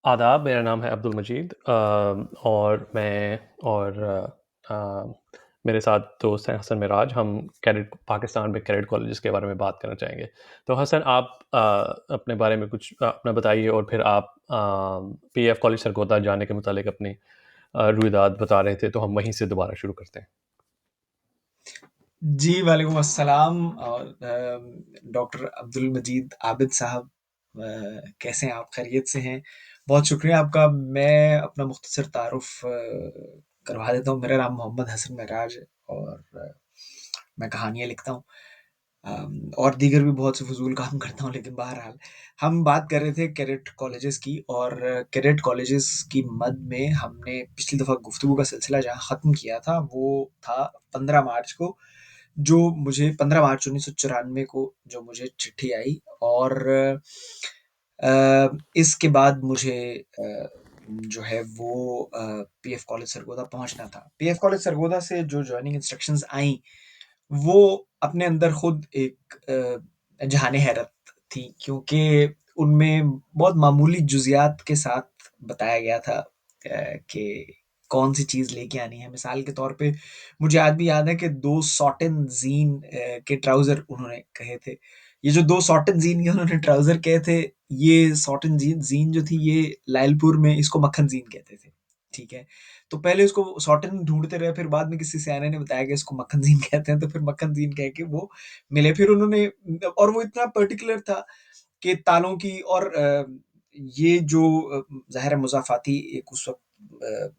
आदाब, मेरा नाम है अब्दुल मजीद और मैं और मेरे साथ दोस्त हैं हसन मिराज। हम कैडेट पाकिस्तान में कैडेट कॉलेजेस के बारे में बात करना चाहेंगे। तो हसन, आप अपने बारे में कुछ अपना बताइए और फिर आप पीएफ कॉलेज सरगोदा जाने के मुतालिक अपनी रुईदात बता रहे थे, तो हम वहीं से दोबारा शुरू करते हैं। जी, वालेकुम अस्सलाम और डॉक्टर अब्दुल मजीद आबिद साहब, कैसे हैं आप? खैरियत से हैं? बहुत शुक्रिया आपका। मैं अपना मुख्तसर तारुफ़ करवा देता हूँ। मेरा नाम मोहम्मद हसन महराज है और मैं कहानियाँ लिखता हूँ। और दीगर भी बहुत से फ़ुज़ूल काम करता हूँ, लेकिन बहरहाल हम बात कर रहे थे कैडेट कॉलेजेस की। और कैडेट कॉलेजेस की मद में हमने पिछली दफ़ा गुफ्तगू का सिलसिला जहाँ ख़त्म किया था, वो था 15 मार्च को, जो मुझे 15 मार्च 1994 को जो मुझे चिट्ठी आई। और इसके बाद मुझे जो है वो पीएफ कॉलेज सरगोदा पहुँचना था। पीएफ कॉलेज सरगोदा से जो जॉइनिंग इंस्ट्रक्शंस आईं, वो अपने अंदर खुद एक जहान हैरत थी, क्योंकि उनमें बहुत मामूली जुज़ियात के साथ बताया गया था कि कौन-सी चीज़ लेके आनी है। मिसाल के तौर पे मुझे आज भी याद है कि 2 सॉटिन जीन के ट्राउज़र उन्होंने कहे थे। ये जो 2 सॉटिन जीन के उन्होंने ट्राउज़र कहे थे, ये सॉटिन जीन जीन जो थी, ये लायलपुर में इसको मक्खन जीन कहते थे, ठीक है? तो पहले उसको सॉटिन ढूँढते रहे, फिर बाद में किसी सयाने ने बताया कि इसको मक्खन ज़ीन कहते हैं, तो फिर मक्खन ज़ीन कह के वो मिले। फिर उन्होंने और वो इतना पर्टिकुलर था कि तालों की और ये जो ज़ाहिर है मुज़ाफ़ाती एक उस वक़्त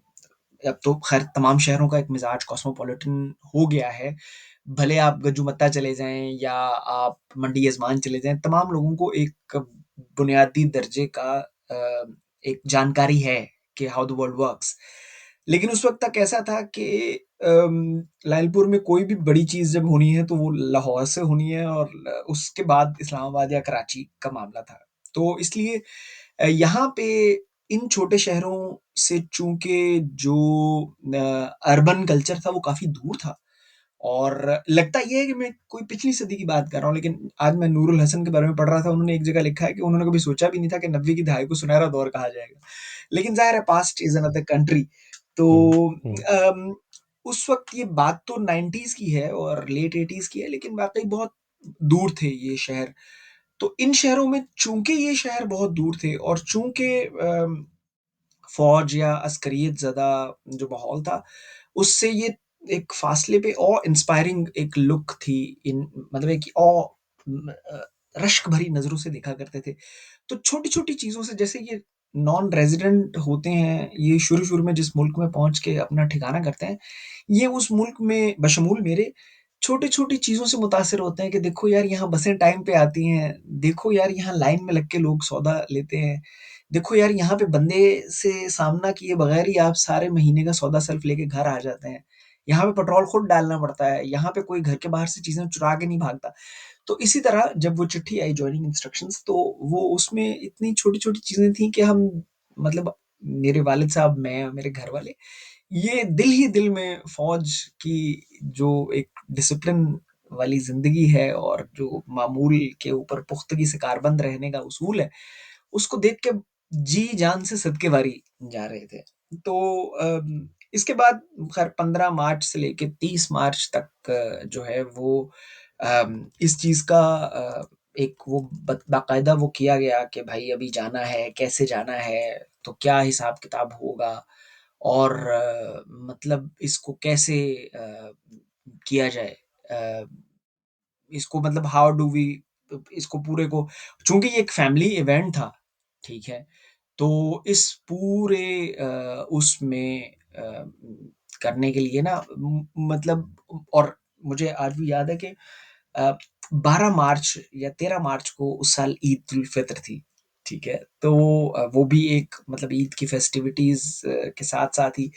अब तो ख़ैर तमाम शहरों का एक मिज़ाज कॉस्मोपॉलिटन हो गया है। भले आप गंजुमत्ता चले जाएँ या आप मंडी यज़मान चले जाएँ, तमाम लोगों को एक बुनियादी दर्जे का एक जानकारी है कि हाउ द वर्ल्ड वर्क्स। लेकिन उस वक़्त तक ऐसा था कि लायलपुर में कोई भी बड़ी चीज़ जब होनी है, तो वो लाहौर से होनी है और उसके बाद इस्लामाबाद या कराची का मामला था। तो इसलिए यहाँ पे इन छोटे शहरों से चूँकि जो अर्बन कल्चर था वो काफ़ी दूर था। और लगता ये है कि मैं कोई पिछली सदी की बात कर रहा हूँ, लेकिन आज मैं नूरुल हसन के बारे में पढ़ रहा था, उन्होंने एक जगह लिखा है कि उन्होंने कभी सोचा भी नहीं था कि 90 की दहाई को सुनहरा दौर कहा जाएगा। लेकिन ज़ाहिर है पास्ट इज़ अनदर कंट्री। तो हुँ, हुँ। अम, उस वक़्त ये बात तो 90s की है और लेट 80s की है, लेकिन वाक़ई बहुत दूर थे ये शहर। तो इन शहरों में चूँकि ये शहर बहुत दूर थे और चूँकि फ़ौज या अस्करियत ज़दा जो माहौल था, उससे ये एक फ़ासले पे ऑ इंस्पायरिंग एक लुक थी। इन मतलब एक रश्क भरी नज़रों से देखा करते थे। तो छोटी-छोटी चीज़ों से, जैसे ये नॉन रेज़िडेंट होते हैं, ये शुरू-शुरू में जिस मुल्क में पहुँच के अपना ठिकाना करते हैं, ये उस मुल्क में बशमूल मेरे छोटी-छोटी चीज़ों से मुतासिर होते हैं कि देखो यार, यहाँ बसें टाइम पे आती हैं, देखो यार यहाँ लाइन में लग के लोग सौदा लेते हैं, देखो यार यहाँ पे बंदे से सामना किए बगैर ही आप सारे महीने का सौदा सिर्फ लेके घर आ जाते हैं। यहाँ पे पेट्रोल खुद डालना पड़ता है, यहाँ पे कोई घर के बाहर से चीज़ें चुरा के नहीं भागता। तो इसी तरह जब वो चिट्ठी आई जॉइनिंग इंस्ट्रक्शंस, तो वो उसमें इतनी छोटी-छोटी चीज़ें थी कि हम मतलब मेरे वालिद साहब, मैं, मेरे घर वाले, ये दिल ही दिल में फ़ौज की जो एक डिसिप्लिन वाली ज़िंदगी है और जो मामूल के ऊपर पुख्तगी से कारबंद रहने का उसूल है, उसको देख के जी-जान से सदके-वारी जा रहे थे। तो इसके बाद ख़ैर 15 मार्च से लेके 30 मार्च तक जो है वो इस चीज़ का एक वो बाकायदा वो किया गया कि भाई अभी जाना है, कैसे जाना है, तो क्या हिसाब-किताब होगा और मतलब इसको कैसे किया जाए। अ, इसको मतलब हाउ डू वी इसको पूरे को, चूँकि ये एक फैमिली इवेंट था, ठीक है? तो इस पूरे उसमें करने के लिए ना मतलब, और मुझे आज भी याद है कि अ, 12 मार्च या 13 मार्च को उस साल ईद उल फित्र थी, ठीक है? तो वो भी एक मतलब ईद की फेस्टिविटीज़ के साथ-साथ ही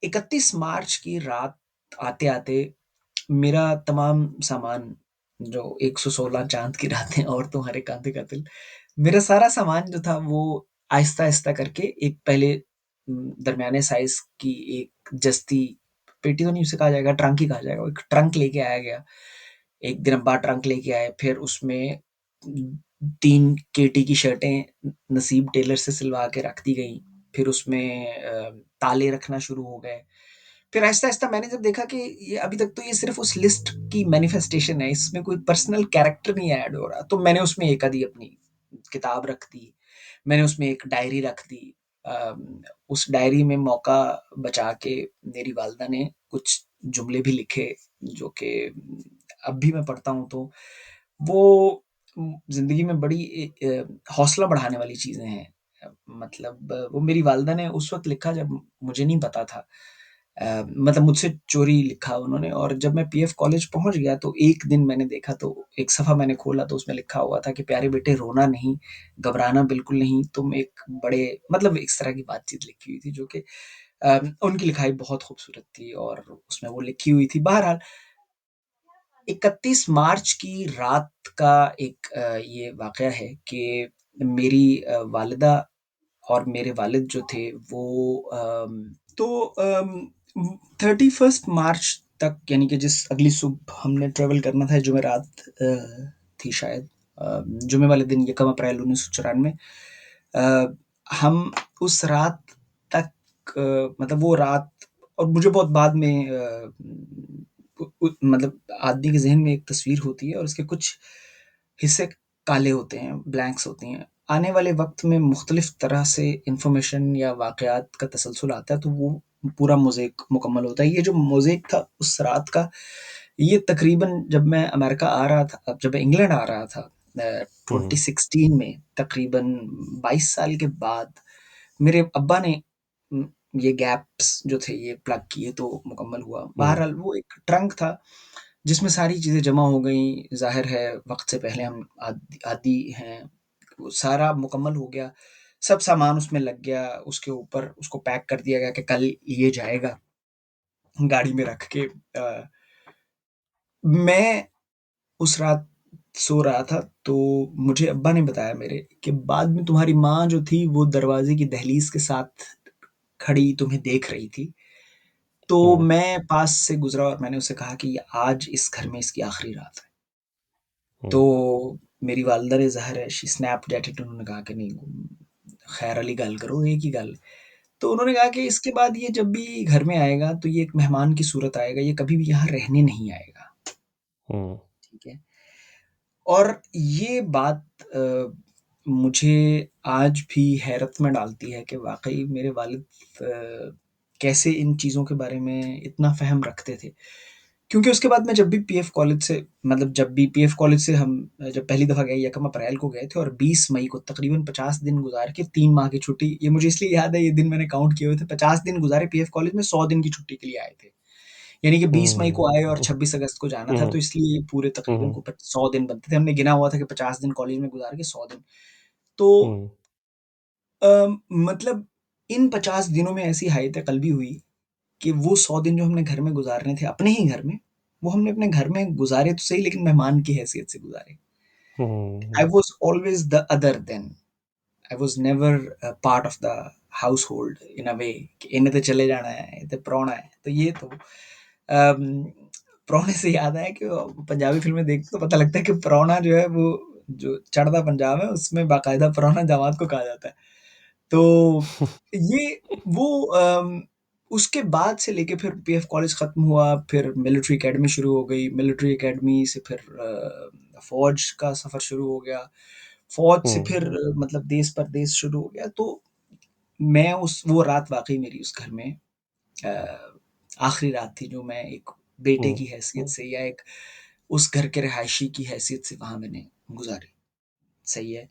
31 मार्च की रात आते-आते मेरा तमाम सामान, जो 116 चाँद की रातें और तुम्हारे कांधे का तिल, मेरा सारा सामान जो था वो आहिस्ता-आहिस्ता करके एक पहले दरमियाने साइज़ की एक जस्ती, पेटी तो नहीं उसे कहा जाएगा, ट्रंक ही कहा जाएगा, एक ट्रंक लेके आया गया। एक दिनम्बा ट्रंक लेके आए, फिर उसमें 3 केटी की शर्टें नसीब टेलर से सिलवा के रख दी गईं। फिर उसमें ताले रखना शुरू हो गए। फिर आहिस्ता-आहिस्ता मैंने जब देखा कि ये अभी तक तो ये सिर्फ़ उस लिस्ट की मैनिफेस्टेशन है, इसमें कोई पर्सनल कैरेक्टर नहीं ऐड हो रहा, तो मैंने उसमें एक आधी अपनी किताब रख दी। मैंने उसमें एक डायरी रख दी। उस डायरी में मौका बचा के मेरी वालिदा ने कुछ जुमले भी लिखे जो कि अब भी मैं पढ़ता हूँ तो वो ज़िंदगी में बड़ी हौसला बढ़ाने वाली चीज़ें हैं। मतलब वो मेरी वालिदा ने उस वक़्त लिखा जब मुझे नहीं पता था। मतलब मुझसे चोरी लिखा उन्होंने और जब मैं पीएफ कॉलेज पहुँच गया तो एक दिन मैंने देखा तो एक सफ़ा मैंने खोला तो उसमें लिखा हुआ था कि प्यारे बेटे रोना नहीं, घबराना बिल्कुल नहीं, तुम एक बड़े मतलब इस तरह की बातचीत लिखी हुई थी जो कि उनकी लिखाई बहुत खूबसूरत थी और उसमें वो लिखी हुई थी। बहरहाल 31 मार्च की रात का एक ये वाक़या है कि मेरी वालिदा और मेरे वालिद जो थे वो तो 31st मार्च तक यानी कि जिस अगली सुबह हमने ट्रैवल करना था जुमेरात थी शायद जुमे वाले दिन यकम अप्रैल 1994 अ, हम उस रात तक मतलब वो रात और मुझे बहुत बाद में मतलब आदमी के ज़हन में एक तस्वीर होती है और उसके कुछ हिस्से काले होते हैं, ब्लैंक्स होती हैं। आने वाले वक़्त में मुख्तलिफ़ तरह से इन्फॉर्मेशन या वाक़यात का तसलसल आता है, तो वो पूरा मोज़ेक मुकम्मल होता है। ये जो मोज़ेक था उस रात का, ये तकरीबन जब मैं अमेरिका आ रहा था जब मैं इंग्लैंड आ रहा था 2016 में तकरीबन 22 साल के बाद मेरे अब्बा ने ये गैप्स जो थे ये प्लग किए तो मुकम्मल हुआ। बहरहाल वो एक ट्रंक था जिसमें सारी चीज़ें जमा हो गईं, ज़ाहिर है वक़्त से पहले हम आदी हैं, वो सारा मुकम्मल हो गया, सब सामान उसमें लग गया, उसके ऊपर उसको पैक कर दिया गया कि कल ये जाएगा, गाड़ी में रख के मैं उस रात सो रहा था, तो मुझे अब्बा ने बताया मेरे कि बाद में तुम्हारी माँ जो थी, वो दरवाज़े की दहलीज़ के साथ खड़ी तुम्हें देख रही थी। तो मैं पास से गुज़रा और मैंने उससे कहा कि ये आज इस घर में इसकी आखिरी रात है। तो मेरी वालिदा ने ज़ाहिर है शी स्नैप्ड एट इट उन्होंने कहा कि नहीं खैर अली गल करो एक ही गल। तो उन्होंने कहा कि इसके बाद ये जब भी घर में आएगा तो ये एक मेहमान की सूरत आएगा, ये कभी भी यहाँ रहने नहीं आएगा, ठीक है? और ये बात मुझे आज भी हैरत में डालती है कि वाक़ई मेरे वालिद कैसे इन चीज़ों के बारे में इतना फ़हम रखते थे। क्योंकि उसके बाद मैं जब भी पीएफ कॉलेज से मतलब जब भी पीएफ कॉलेज से हम जब पहली दफ़ा गए यकम अप्रैल को गए थे और 20 मई को तकरीबन 50 दिन गुज़ार के 3 माह की छुट्टी ये मुझे इसलिए याद है ये दिन मैंने काउंट किए हुए थे 50 दिन गुज़ारे पीएफ कॉलेज में 100 दिन की छुट्टी के लिए आए थे। यानी कि 20 मई को आए और 26 अगस्त को जाना था तो इसलिए पूरे तकरीबन को 100 दिन बनते थे। हमने गिना हुआ था कि 50 दिन कॉलेज में गुज़ार के 100 दिन। तो मतलब इन 50 दिनों में ऐसी हायत क़ल्बी हुई कि वो 100 दिन जो हमने घर में गुज़ारने थे अपने ही घर में, वो हमने अपने घर में गुज़ारे तो सही लेकिन मेहमान की हैसियत से गुज़ारे। I was always the other then. I was never a part of the household in a way कि इन्हें तो चले जाना है, ये तो प्राहुना है। तो ये तो प्राहुने से याद आया कि पंजाबी फ़िल्में देखते तो पता लगता है कि प्राहुना जो है वो जो चढ़दा पंजाब है उसमें बाकायदा प्राहुना दामाद को कहा जाता है। तो ये वो उसके बाद से लेके फिर पीएफ कॉलेज खत्म हुआ, फिर मिलिट्री अकेडमी शुरू हो गई, मिलिट्री अकेडमी से फिर फ़ौज का सफ़र शुरू हो गया, फ़ौज से फिर मतलब देश-परदेस शुरू हो गया, तो मैं उस वो रात वाक़ई मेरी उस घर में अ, आखिरी रात थी जो मैं एक बेटे की हैसियत से या एक उस घर के रहायशी की हैसियत से वहाँ मैंने गुज़ारी, सही है।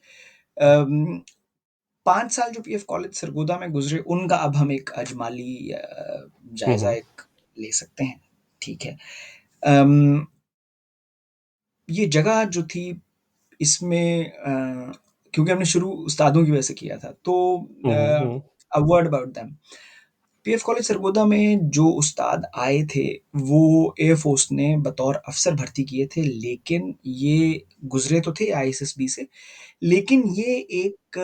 5 साल जो पीएफ कॉलेज सरगोदा में गुज़रे, उनका अब हम एक अजमाली जायज़ा एक ले सकते हैं, ठीक है। अम, ये जगह जो थी इसमें क्योंकि हमने शुरू उस्तादों की वजह से किया था, तो a word about them. PF college Sargodha में जो उस्ताद आए थे, वो एयर फ़ोर्स ने बतौर अफ़सर भर्ती किए थे, लेकिन ये गुज़रे तो थे आईएसएसबी से, लेकिन ये एक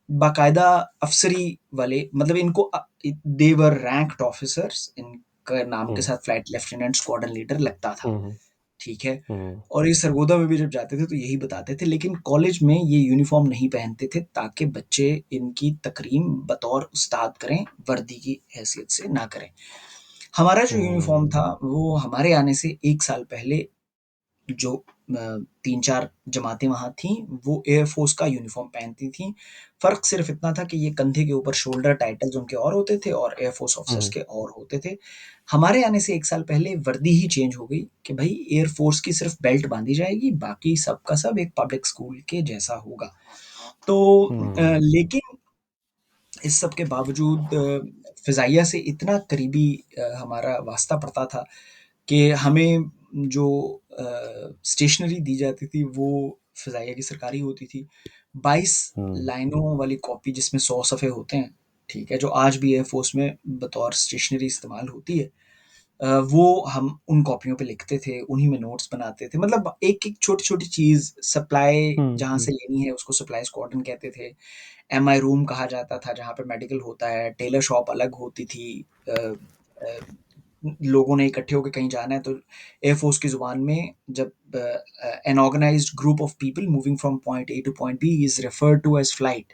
बाकायदा अफ़सरी वाले मतलब इनको दे वर रैंक्ड ऑफ़िसर्स इनका नाम के साथ फ्लाइट लेफ्टिनेंट, स्क्वाड्रन लीडर लगता था। ठीक है? हुँ, और ये सरगोधा में भी जब जाते थे तो यही बताते थे, लेकिन कॉलेज में ये यूनिफ़ॉर्म नहीं पहनते थे ताकि बच्चे इनकी तकरीम बतौर उस्ताद करें, वर्दी की हैसियत से ना करें। हमारा जो यूनिफ़ॉर्म हुँ, था वो हमारे आने से 1 साल पहले जो 3-4 जमातें वहाँ थीं, वो एयर फ़ोर्स का यूनिफ़ॉर्म पहनती थीं। फ़र्क सिर्फ़ इतना था कि ये कंधे के ऊपर शोल्डर टाइटल्स उनके और होते थे और एयर फ़ोर्स ऑफ़िसर्स हुँ, के और होते थे। हमारे आने से 1 साल पहले वर्दी ही चेंज हो गई कि भई एयर फ़ोर्स की सिर्फ़ बेल्ट बाँधी जाएगी, बाकी सब का सब एक पब्लिक स्कूल के जैसा होगा। तो हुँ, लेकिन इस सब के बावजूद फ़िज़ाइया से इतना करीबी हमारा वास्ता पड़ता था कि हमें जो स्टेशनरी दी जाती थी वो फ़िज़ाइया की सरकारी होती थी। 22 हुँ, लाइनों वाली कॉपी जिसमें 100 सफ़े होते हैं, ठीक है? जो आज भी एयर फ़ोर्स में बतौर स्टेशनरी इस्तेमाल होती है। वो हम उन कॉपियों पे लिखते थे, उन्हीं में नोट्स बनाते थे। मतलब एक-एक छोटी-छोटी चीज़ सप्लाई हुँ, जहाँ से हुँ, लेनी है उसको सप्लाई स्क्वाड्रन कहते थे। एमआई रूम कहा जाता था जहाँ पे मेडिकल होता है, टेलर शॉप अलग होती थी। अ, लोगों ने इकट्ठे होके कहीं जाना है तो एयरफोर्स की ज़ुबान में जब an organised group of people moving from point A to point B is referred to as flight,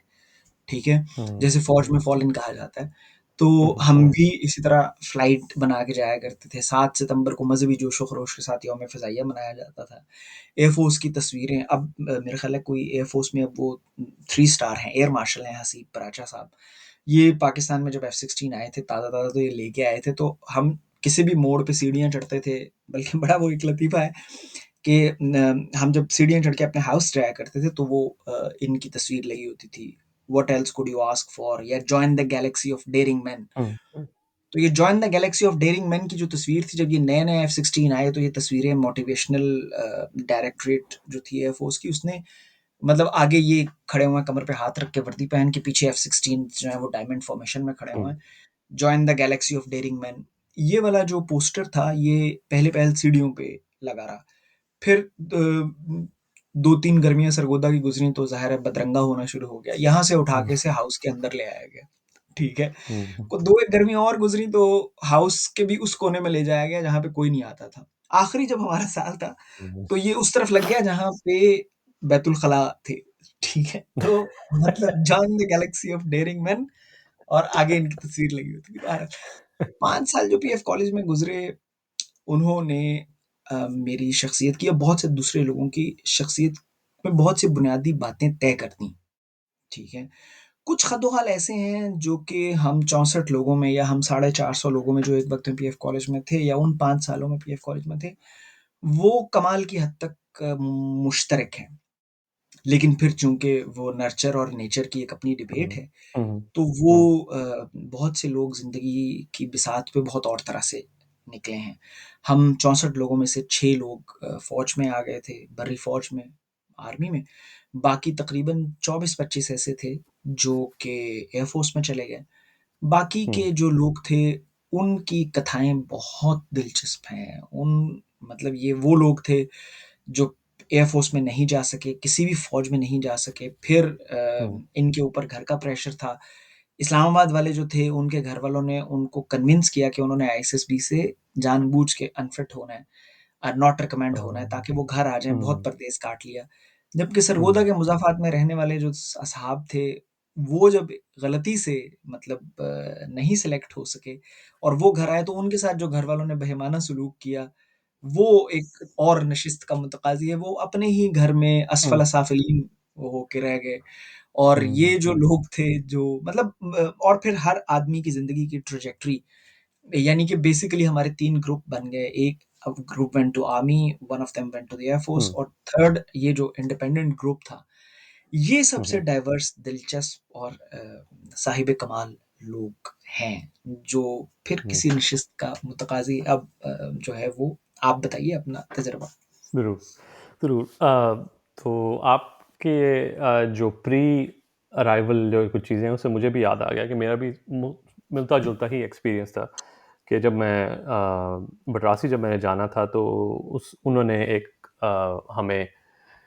ठीक है? हुँ, जैसे फ़ौज हुँ, में फ़ॉलन कहा जाता है। तो हुँ, हम हुँ, भी इसी तरह फ्लाइट बना के जाया करते थे। 7 सितंबर को मज़हबी जोश-ओ-खरोश के साथ यौम फ़िज़ाइया मनाया जाता था। एयरफ़ोर्स की तस्वीरें अब मेरा ख़्याल है कोई एयरफ़ोर्स में अब वो 3 स्टार हैं, एयर मार्शल हैं हसीब पराचा साहब। ये पाकिस्तान में जब F-16 आए थे, ताज़ा-ताज़ा तो ये लेके आए थे, तो हम किसी भी मोड़ पे सीढ़ियाँ चढ़ते थे, बल्कि बड़ा वो एक लतीफ़ा है कि हम जब सीढ़ियाँ चढ़ के अपने हाउस जाया करते थे, तो वो इनकी तस्वीर लगी होती थी। What else could you ask for या join the galaxy of daring man. हुँ, हुँ, तो ये join the galaxy of daring man की जो तस्वीर थी, जब ये नए-नए F-16 आए, तो ये तस्वीरें मोटिवेशनल डायरेक्टरेट जो थी एयर फ़ोर्स की, उसने मतलब आगे ये खड़े हुए हैं कमर पे हाथ रख के वर्दी पहन के, पीछे F-16 जो है वो डायमंड फॉर्मेशन में खड़े हुए हुँ, हैं। Join the galaxy of daring man, ये वाला जो पोस्टर था ये पहले-पहल सीढ़ियों पे लगा रहा। फिर 2-3 गर्मियाँ सरगोदा की गुज़री तो ज़ाहिर है बदरंगा होना शुरू हो गया। यहाँ से उठा हुँ, के इसे हाउस के अंदर ले आया गया, ठीक है? हुँ, को 2-1 गर्मियाँ और गुज़री तो हाउस के भी उस कोने में ले जाया गया जहाँ पे कोई नहीं आता था। आखिरी जब हमारा साल था, हुँ, तो ये उस तरफ लग गया जहाँ पे बैतुल खला थे, ठीक है? तो मतलब join the galaxy of daring man और आगे इनकी तस्वीर लगी होती थी। बहरहाल 5 साल जो पीएफ कॉलेज में गुज़रे, उन्होंने मेरी शख्सियत की और बहुत से दूसरे लोगों की शख्सियत में बहुत सी बुनियादी बातें तय कर दी, ठीक है? कुछ खत-ओ-खाल ऐसे हैं जो कि हम 64 लोगों में या हम साढ़े 400 लोगों में जो एक वक़्त में पीएफ कॉलेज में थे या उन 5 सालों में पीएफ कॉलेज में थे, वो कमाल की हद तक मुश्तरक हैं। लेकिन फिर चूँकि वो नर्चर और नेचर की एक अपनी डिबेट हुँ, है, हुँ, तो वो हुँ, बहुत से लोग ज़िंदगी की बिसात पे बहुत और तरह से निकले हैं। हम 64 लोगों में से 6 लोग फ़ौज में आ गए थे, बर्री फ़ौज में, आर्मी में। बाकी तकरीबन 24-25 ऐसे थे जो कि एयर फ़ोर्स में चले गए। बाकी हुँ, के जो लोग थे, उनकी कथाएँ बहुत दिलचस्प हैं। उन मतलब ये वो लोग थे जो एयर फ़ोर्स में नहीं जा सके, किसी भी फ़ौज में नहीं जा सके। फिर हुँ, इनके ऊपर घर का प्रेशर था। इस्लामाबाद वाले जो थे, उनके घरवालों ने उनको कन्विंस किया कि उन्होंने आईएसएसबी से जानबूझ के अनफिट होना है, नॉट रिकमेंड होना है ताकि वो घर आ जाएँ, बहुत हुँ, परदेस काट लिया। जबकि सरगोदा हुँ, के मुज़ाफ़ात में रहने वाले जो असहाब थे, वो जब गलती से मतलब नहीं सेलेक्ट हो सके और वो घर आए तो उनके साथ जो घरवालों ने बेईमाना सलूक किया, वो एक और नशिस्त का मुतकाज़ी है। वो अपने ही घर में हुँ, असफ़ल साफ़िलीन वो होके रह गए। और हुँ, ये जो हुँ, लोग थे जो मतलब और फिर हर आदमी की ज़िंदगी की ट्रैजेक्टरी यानी कि बेसिकली हमारे 3 ग्रुप बन गए। एक group went to army, one of them went to the air force हुँ, और थर्ड ये जो इंडिपेंडेंट ग्रुप था, ये हुँ, सबसे हुँ, डाइवर्स, दिलचस्प और साहिब कमाल लोग हैं, जो फिर हुँ, किसी नशिस्त का मुतकाज़ी अब जो है वो आप बताइए अपना तजुर्बा? ज़रूर, ज़रूर। तो आपके जो प्री अराइवल जो कुछ चीज़ें हैं, उससे मुझे भी याद आ गया कि मेरा भी मिलता-जुलता ही एक्सपीरियंस था कि जब मैं मद्रासी जब मैंने जाना था, तो उस उन्होंने एक हमें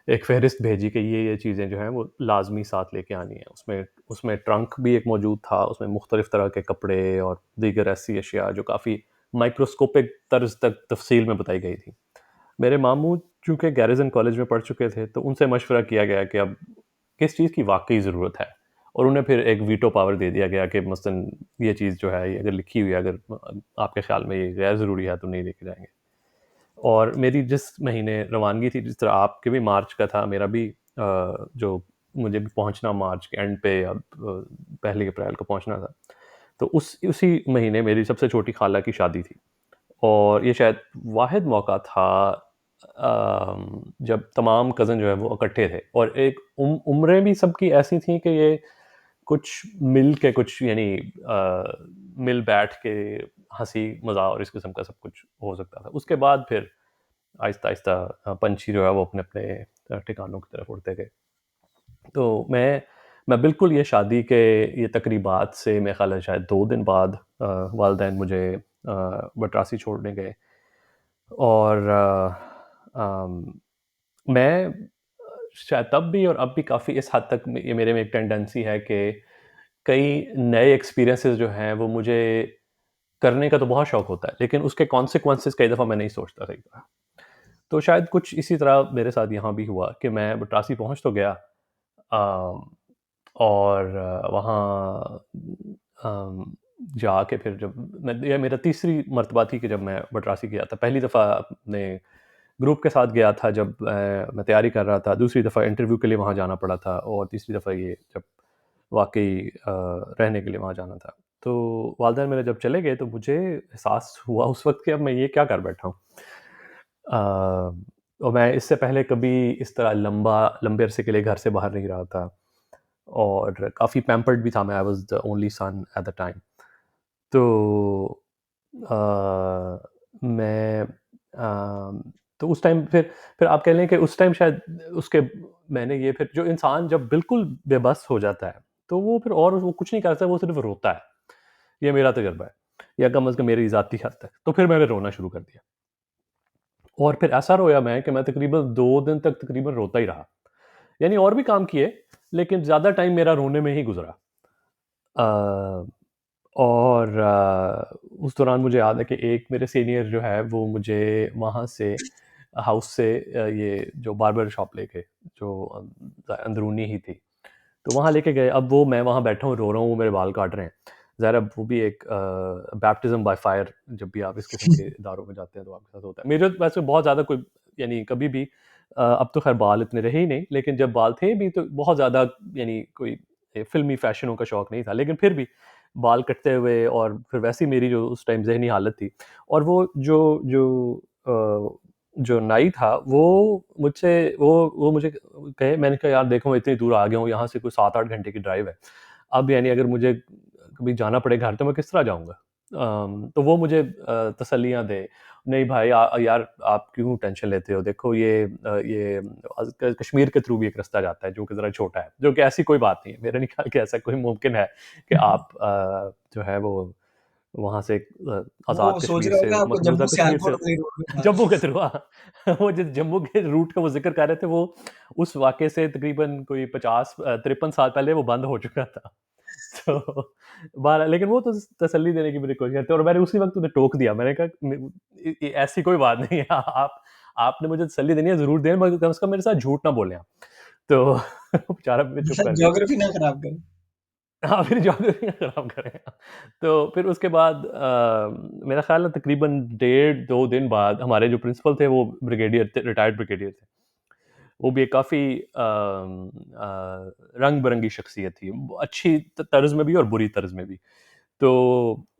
एक फ़हरिस्त भेजी कि ये चीज़ें जो हैं, वो लाज़मी साथ लेके आनी है। उसमें उसमें ट्रंक भी एक मौजूद था, उसमें मुख्तलिफ़ तरह के कपड़े और दीगर ऐसी अशिया जो काफ़ी माइक्रोस्कोपिक तर्ज़ तक तफ़सील में बताई गई थी। मेरे मामू चूँकि गैरिसन कॉलेज में पढ़ चुके थे, तो उनसे मशवरा किया गया कि अब किस चीज़ की वाक़ई ज़रूरत है, और उन्हें फिर एक वीटो पावर दे दिया गया कि मसलन ये चीज़ जो है, ये अगर लिखी हुई है, अगर आपके ख़्याल में ये गैर ज़रूरी है, तो नहीं लेके जाएँगे। और मेरी जिस महीने रवानगी थी, जिस तरह आपके भी मार्च का था, मेरा भी जो मुझे भी पहुँचना मार्च के एंड पे या पहली अप्रैल को पहुँचना था। तो उसी महीने मेरी सबसे छोटी खाला की शादी थी, और ये शायद वाहिद मौका था जब तमाम कज़न जो है वो इकट्ठे थे, और एक उम्रें भी सबकी ऐसी थी कि ये कुछ मिल के कुछ यानी मिल बैठ के हँसी मज़ाक और इस किस्म का सब कुछ हो सकता था। उसके बाद फिर आहिस्ता-आहिस्ता पंछी जो है वो अपने-अपने ठिकानों की तरफ उड़ते गए। तो मैं बिल्कुल ये शादी के ये तकरीबात से मेरे ख़्याल है शायद 2 दिन बाद वालिदैन मुझे मद्रासी छोड़ने गए, और मैं शायद तब भी और अब भी काफ़ी इस हद तक ये मेरे में एक टेंडेंसी है कि कई नए एक्सपीरियंसेस जो हैं वो मुझे करने का तो बहुत शौक होता है, लेकिन उसके कॉन्सिक्वेंसेस कई दफ़ा मैं नहीं सोचता सही तरह। तो शायद कुछ इसी तरह मेरे साथ यहाँ भी हुआ कि मैं मद्रासी पहुँच तो गया, अ, और वहाँ जाके फिर जब मैं, ये मेरा तीसरी मर्तबा थी कि जब मैं मद्रासी गया था। पहली दफ़ा अपने ग्रुप के साथ गया था जब मैं तैयारी कर रहा था, दूसरी दफ़ा इंटरव्यू के लिए वहाँ जाना पड़ा था, और तीसरी दफ़ा ये जब वाक़ई रहने के लिए वहाँ जाना था। तो वालिदैन मेरे जब चले गए तो मुझे एहसास हुआ उस वक़्त कि अब मैं ये क्या कर बैठा हूँ। और मैं इससे पहले कभी इस तरह लंबे अरसे के लिए घर से बाहर नहीं रहा था, और काफ़ी पैम्पर्ड भी था मैं, I was the only son at the time. तो मैं तो उस टाइम फिर आप कह लें कि उस टाइम शायद उसके मैंने ये फिर जो इंसान जब बिल्कुल बेबस हो जाता है, तो वो फिर और वो कुछ नहीं कर सकता, वो सिर्फ़ रोता है। ये मेरा तजुर्बा है, या कम से कम मेरी ज़ाती हद तक। तो फिर मैंने रोना शुरू कर दिया, और फिर ऐसा रोया मैं कि मैं तकरीबन 2 दिन तक तकरीबन रोता ही रहा। यानी और भी काम किए, लेकिन ज़्यादा टाइम मेरा रोने में ही गुज़रा। अ, और उस दौरान मुझे याद है कि एक मेरे सीनियर जो है वो मुझे वहाँ से हाउस से ये जो बार्बर शॉप लेके, जो अंदरूनी ही थी, तो वहाँ लेके गए। अब वो मैं वहाँ बैठा हूँ, रो रहा हूँ, वो मेरे बाल काट रहे हैं। ज़ाहिर है वो भी एक बैप्टिज़्म बाय फायर, जब भी आप इस किस्म के इदारों में जाते हैं तो आपके साथ होता है। मेरे वैसे बहुत ज़्यादा कोई यानी कभी भी अब तो ख़ैर बाल इतने रहे ही नहीं, लेकिन जब बाल थे भी तो बहुत ज़्यादा यानी कोई फ़िल्मी फ़ैशनों का शौक नहीं था। लेकिन फिर भी बाल कटते हुए, और फिर वैसी मेरी जो उस टाइम ज़हनी हालत थी, और वो जो जो जो नाई था वो मुझे कहे, मैंने कहा यार देखो मैं इतनी दूर आ गया हूँ, यहाँ से कोई 7-8 घंटे की ड्राइव है। अब यानी अगर मुझे कभी जाना पड़े घर तो मैं किस तरह जाऊँगा? तो वो मुझे तसल्लियाँ दे, नहीं भाई यार आप क्यों टेंशन लेते हो? देखो ये कश्मीर के थ्रू भी एक रास्ता जाता है जो कि ज़रा छोटा है, जो कि ऐसी कोई बात नहीं है। मेरा नहीं ख्याल कि ऐसा कोई मुमकिन है कि आप जो है वो वहाँ से आज़ाद वो सोच कश्मीर रहे से, होंगे आपको मकबूज़ा जम्मू कश्मीर सियालकोट से वाली रोड में। हाँ। जम्मू के थ्रू, हाँ। वो जिस जम्मू के रूट का वो ज़िक्र कर रहे थे, वो उस वाक़ये से तकरीबन कोई 50 53 साल पहले वो बंद हो चुका था। तो बहरहाल, लेकिन वो तो तसल्ली देने की मेरी कोशिश करते, और मैंने उसी वक़्त उन्हें टोक दिया। मैंने कहा ऐसी कोई बात नहीं है। आपने मुझे तसल्ली देनी है, ज़रूर दें, मगर कम से कम मेरे साथ झूठ ना बोलें आप। तो बेचारा फिर चुप कर गया। ज्योग्राफी ना खराब करें। हाँ, फिर ज्योग्राफ़ी ना खराब करें। तो फिर उसके बाद मेरा ख़्याल है तकरीबन डेढ़ 2 दिन बाद हमारे जो प्रिंसिपल थे वो ब्रिगेडियर थे, रिटायर्ड ब्रिगेडियर थे। वो भी एक काफ़ी रंग-बिरंगी शख्सियत थी। अच्छी तर्ज़ में भी और बुरी तर्ज़ में भी। तो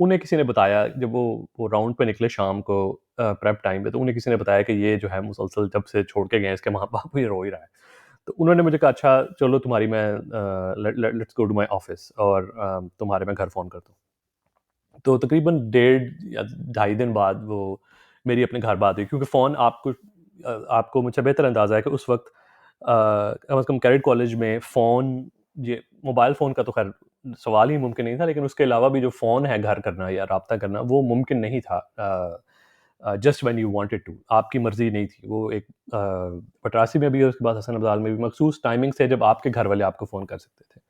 उन्हें किसी ने बताया, जब वो राउंड पे निकले शाम को प्रेप टाइम पे, तो उन्हें किसी ने बताया कि ये जो है मुसलसल जब से छोड़ के गए हैं इसके माँ-बाप, ये रो ही रहा है। तो उन्होंने मुझे कहा अच्छा चलो तुम्हारी मैं let's go to my office, और तुम्हारे मैं घर फ़ोन करता हूँ। तो तकरीबन डेढ़ या ढाई दिन बाद वो मेरी अपने घर बात हुई, क्योंकि फ़ोन आपको मुझसे बेहतर अंदाज़ा है कि उस वक़्त कम से कम कैडेट कॉलेज में फ़ोन, ये मोबाइल फ़ोन का तो ख़ैर सवाल ही मुमकिन नहीं था, लेकिन उसके अलावा भी जो फ़ोन है घर करना या राब्ता करना, वो मुमकिन नहीं था। Just when you wanted to, आपकी मर्ज़ी नहीं थी। वो एक पटरासी में भी और उसके बाद हसन अब्दाल में भी मखसूस टाइमिंग्स थे जब आपके घर वाले आपको फ़ोन कर सकते थे।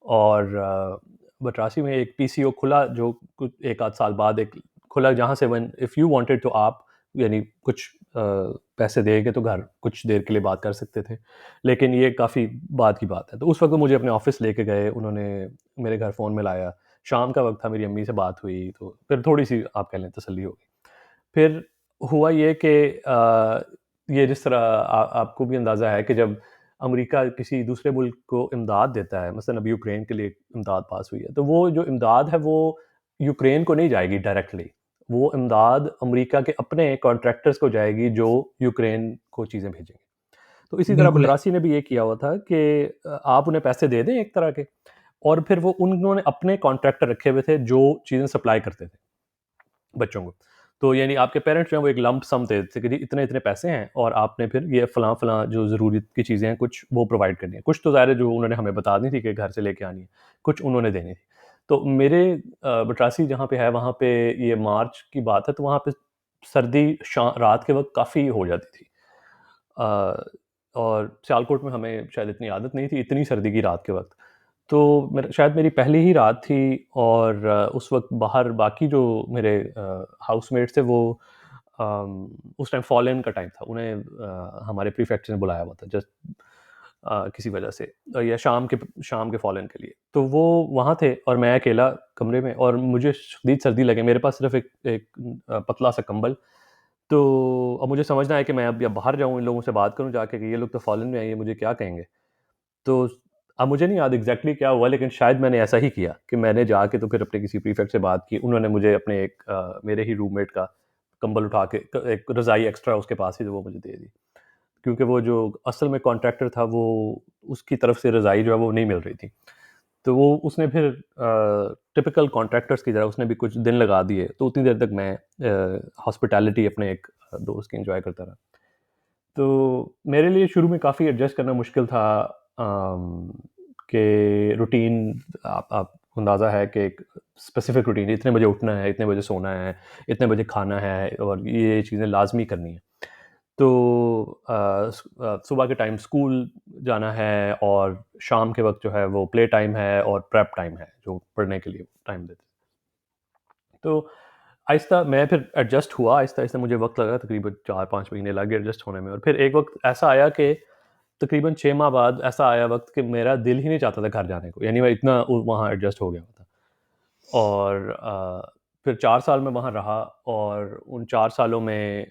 और मद्रासी में एक पीसीओ खुला, जो कुछ 1 आध साल बाद एक खुला, जहाँ से व्हेन इफ यू वांटेड तो आप यानी कुछ पैसे दे के तो घर कुछ देर के लिए बात कर सकते थे। लेकिन ये काफ़ी बाद की बात है। तो उस वक़्त वो मुझे अपने ऑफ़िस लेके गए, उन्होंने मेरे घर फ़ोन मिलाया। शाम का वक़्त था, मेरी अम्मी से बात हुई, तो फिर थोड़ी-सी आप कह लें तसल्ली हो गई। फिर हुआ ये कि ये जिस तरह आपको भी अंदाज़ा है कि जब अमेरिका किसी दूसरे मुल्क को इमदाद देता है, मसलन अभी यूक्रेन के लिए इमदाद पास हुई है, तो वो जो इमदाद है वो यूक्रेन को नहीं जाएगी डायरेक्टली। वो इमदाद अमेरिका के अपने कॉन्ट्रैक्टर्स को जाएगी जो यूक्रेन को चीज़ें भेजेंगे। तो इसी तरह बिल्कुल है। बटरासी ने भी ये किया हुआ था कि आप उन्हें पैसे दे दें एक तरह के, और फिर वो उन्होंने अपने कॉन्ट्रैक्टर रखे हुए थे जो चीज़ें सप्लाई करते थे बच्चों को। तो यानी आपके पेरेंट्स जो हैं वो एक लंप सम दे देते थे कि जी इतने-इतने पैसे हैं और आपने फिर ये फलाँ-फलाँ जो ज़रूरत की चीज़ें हैं कुछ वो प्रोवाइड करनी है। कुछ तो ज़ाहिर है जो उन्होंने हमें बता दी थी कि घर से लेके आनी है, कुछ उन्होंने देनी थी। तो मेरे बटरासी जहाँ पे है वहाँ पे ये मार्च की बात है, तो वहाँ पे सर्दी रात के वक़्त काफ़ी हो जाती थी। अ, और सियालकोट में हमें शायद इतनी आदत नहीं थी इतनी सर्दी की रात के वक़्त। तो मेरा शायद मेरी पहली ही रात थी और उस वक़्त बाहर बाकी जो मेरे हाउसमेट्स थे वो उस टाइम फॉल इन का टाइम था। उन्हें हमारे प्रीफेक्चर ने बुलाया हुआ था जस्ट किसी वजह से, या शाम के फॉल इन के लिए। तो वो वहाँ थे और मैं अकेला कमरे में, और मुझे शदीद सर्दी लगे। मेरे पास सिर्फ़ एक एक पतला सा कंबल। तो अब मुझे समझ ना आया कि मैं अब या बाहर जाऊँ, इन लोगों से बात करूँ जाके कि ये लोग तो फॉरेन में हैं, ये मुझे क्या कहेंगे? तो अब मुझे नहीं याद एग्ज़ैक्टली क्या हुआ, लेकिन शायद मैंने ऐसा ही किया कि मैंने जाके तो फिर अपने किसी प्रीफेक्ट से बात की। उन्होंने मुझे अपने एक मेरे ही रूममेट का कंबल उठा के एक रज़ाई एक्स्ट्रा उसके पास ही, तो वो मुझे दे दी। क्योंकि वो जो असल में कॉन्ट्रैक्टर था, वो उसकी तरफ से रज़ाई जो है वो नहीं मिल रही थी। तो वो उसने फिर टिपिकल कॉन्ट्रैक्टर्स की तरह उसने भी कुछ दिन लगा दिए, तो उतनी देर तक मैं हॉस्पिटैलिटी अपने एक दोस्त की एन्जॉय करता रहा। तो मेरे लिए शुरू में काफ़ी एडजस्ट करना मुश्किल था, कि रूटीन आपको अंदाज़ा है कि एक स्पेसिफ़िक रूटीन, इतने बजे उठना है, इतने बजे सोना है, इतने बजे खाना है और ये चीज़ें लाज़मी करनी है। तो सुबह के टाइम स्कूल जाना है और शाम के वक़्त जो है वो प्ले टाइम है और प्रेप टाइम है, जो पढ़ने के लिए टाइम देते हैं। तो आहिस्ता मैं फिर एडजस्ट हुआ, आहिस्ता-आहिस्ता मुझे वक़्त लगा, तकरीबन 4-5 महीने लग गए एडजस्ट होने में, और फिर एक वक़्त ऐसा आया कि तकरीबन 6 माह बाद ऐसा आया वक़्त कि मेरा दिल ही नहीं चाहता था घर जाने को, यानी मैं इतना वहाँ एडजस्ट हो गया था। और फिर 4 साल मैं वहाँ रहा, और उन 4 सालों में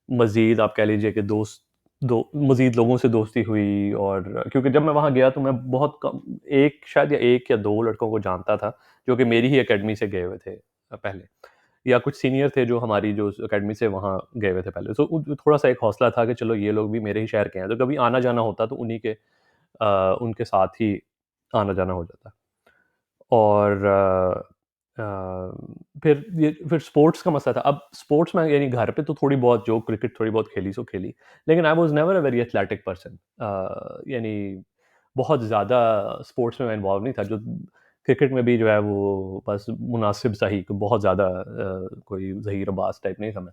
मज़ीद आप कह लीजिए कि दोस्त दो मज़ीद लोगों से दोस्ती हुई, और क्योंकि जब मैं वहाँ गया तो मैं बहुत कम, एक शायद या 1 या 2 लड़कों को जानता था, जो कि मेरी ही अकेडमी से गए हुए थे पहले, या कुछ सीनियर थे जो हमारी जो अकेडमी से वहाँ गए हुए थे पहले। तो थोड़ा-सा एक हौसला था कि चलो ये लोग भी मेरे ही शहर के हैं, तो कभी आना-जाना होता तो उनके साथ ही आना-जाना हो जाता। और फिर स्पोर्ट्स का मसला था। अब स्पोर्ट्स में यानी घर पे तो थोड़ी बहुत जो क्रिकेट थोड़ी बहुत खेली सो खेली। लेकिन I was never a very athletic person. यानी बहुत ज़्यादा स्पोर्ट्स में मैं इन्वॉल्व नहीं था। जो क्रिकेट में भी जो है वो बस मुनासिब सा ही, बहुत ज़्यादा कोई ज़हीर अब्बास टाइप नहीं था मैं।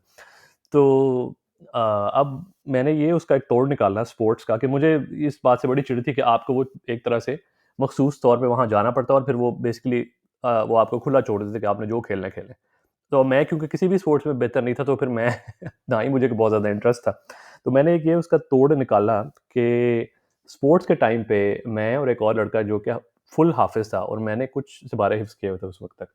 तो अब मैंने ये उसका एक तोड़ निकाला स्पोर्ट्स का, कि मुझे इस बात से बड़ी चिढ़ थी कि आपको वो एक तरह से मखसूस तौर पे वहाँ जाना पड़ता है, और फिर वो बेसिकली वो आपको खुला छोड़ देते थे कि आपने जो खेलना है खेलें। तो मैं क्योंकि किसी भी स्पोर्ट्स में बेहतर नहीं था, तो फिर मैं ना ही मुझे बहुत ज़्यादा इंटरेस्ट था। तो मैंने एक ये उसका तोड़ निकाला कि स्पोर्ट्स के टाइम पे मैं और एक और लड़का जो कि फुल हाफ़िज़ था, और मैंने कुछ सिपारे हिफ़्ज़ किए हुए थे उस वक़्त तक।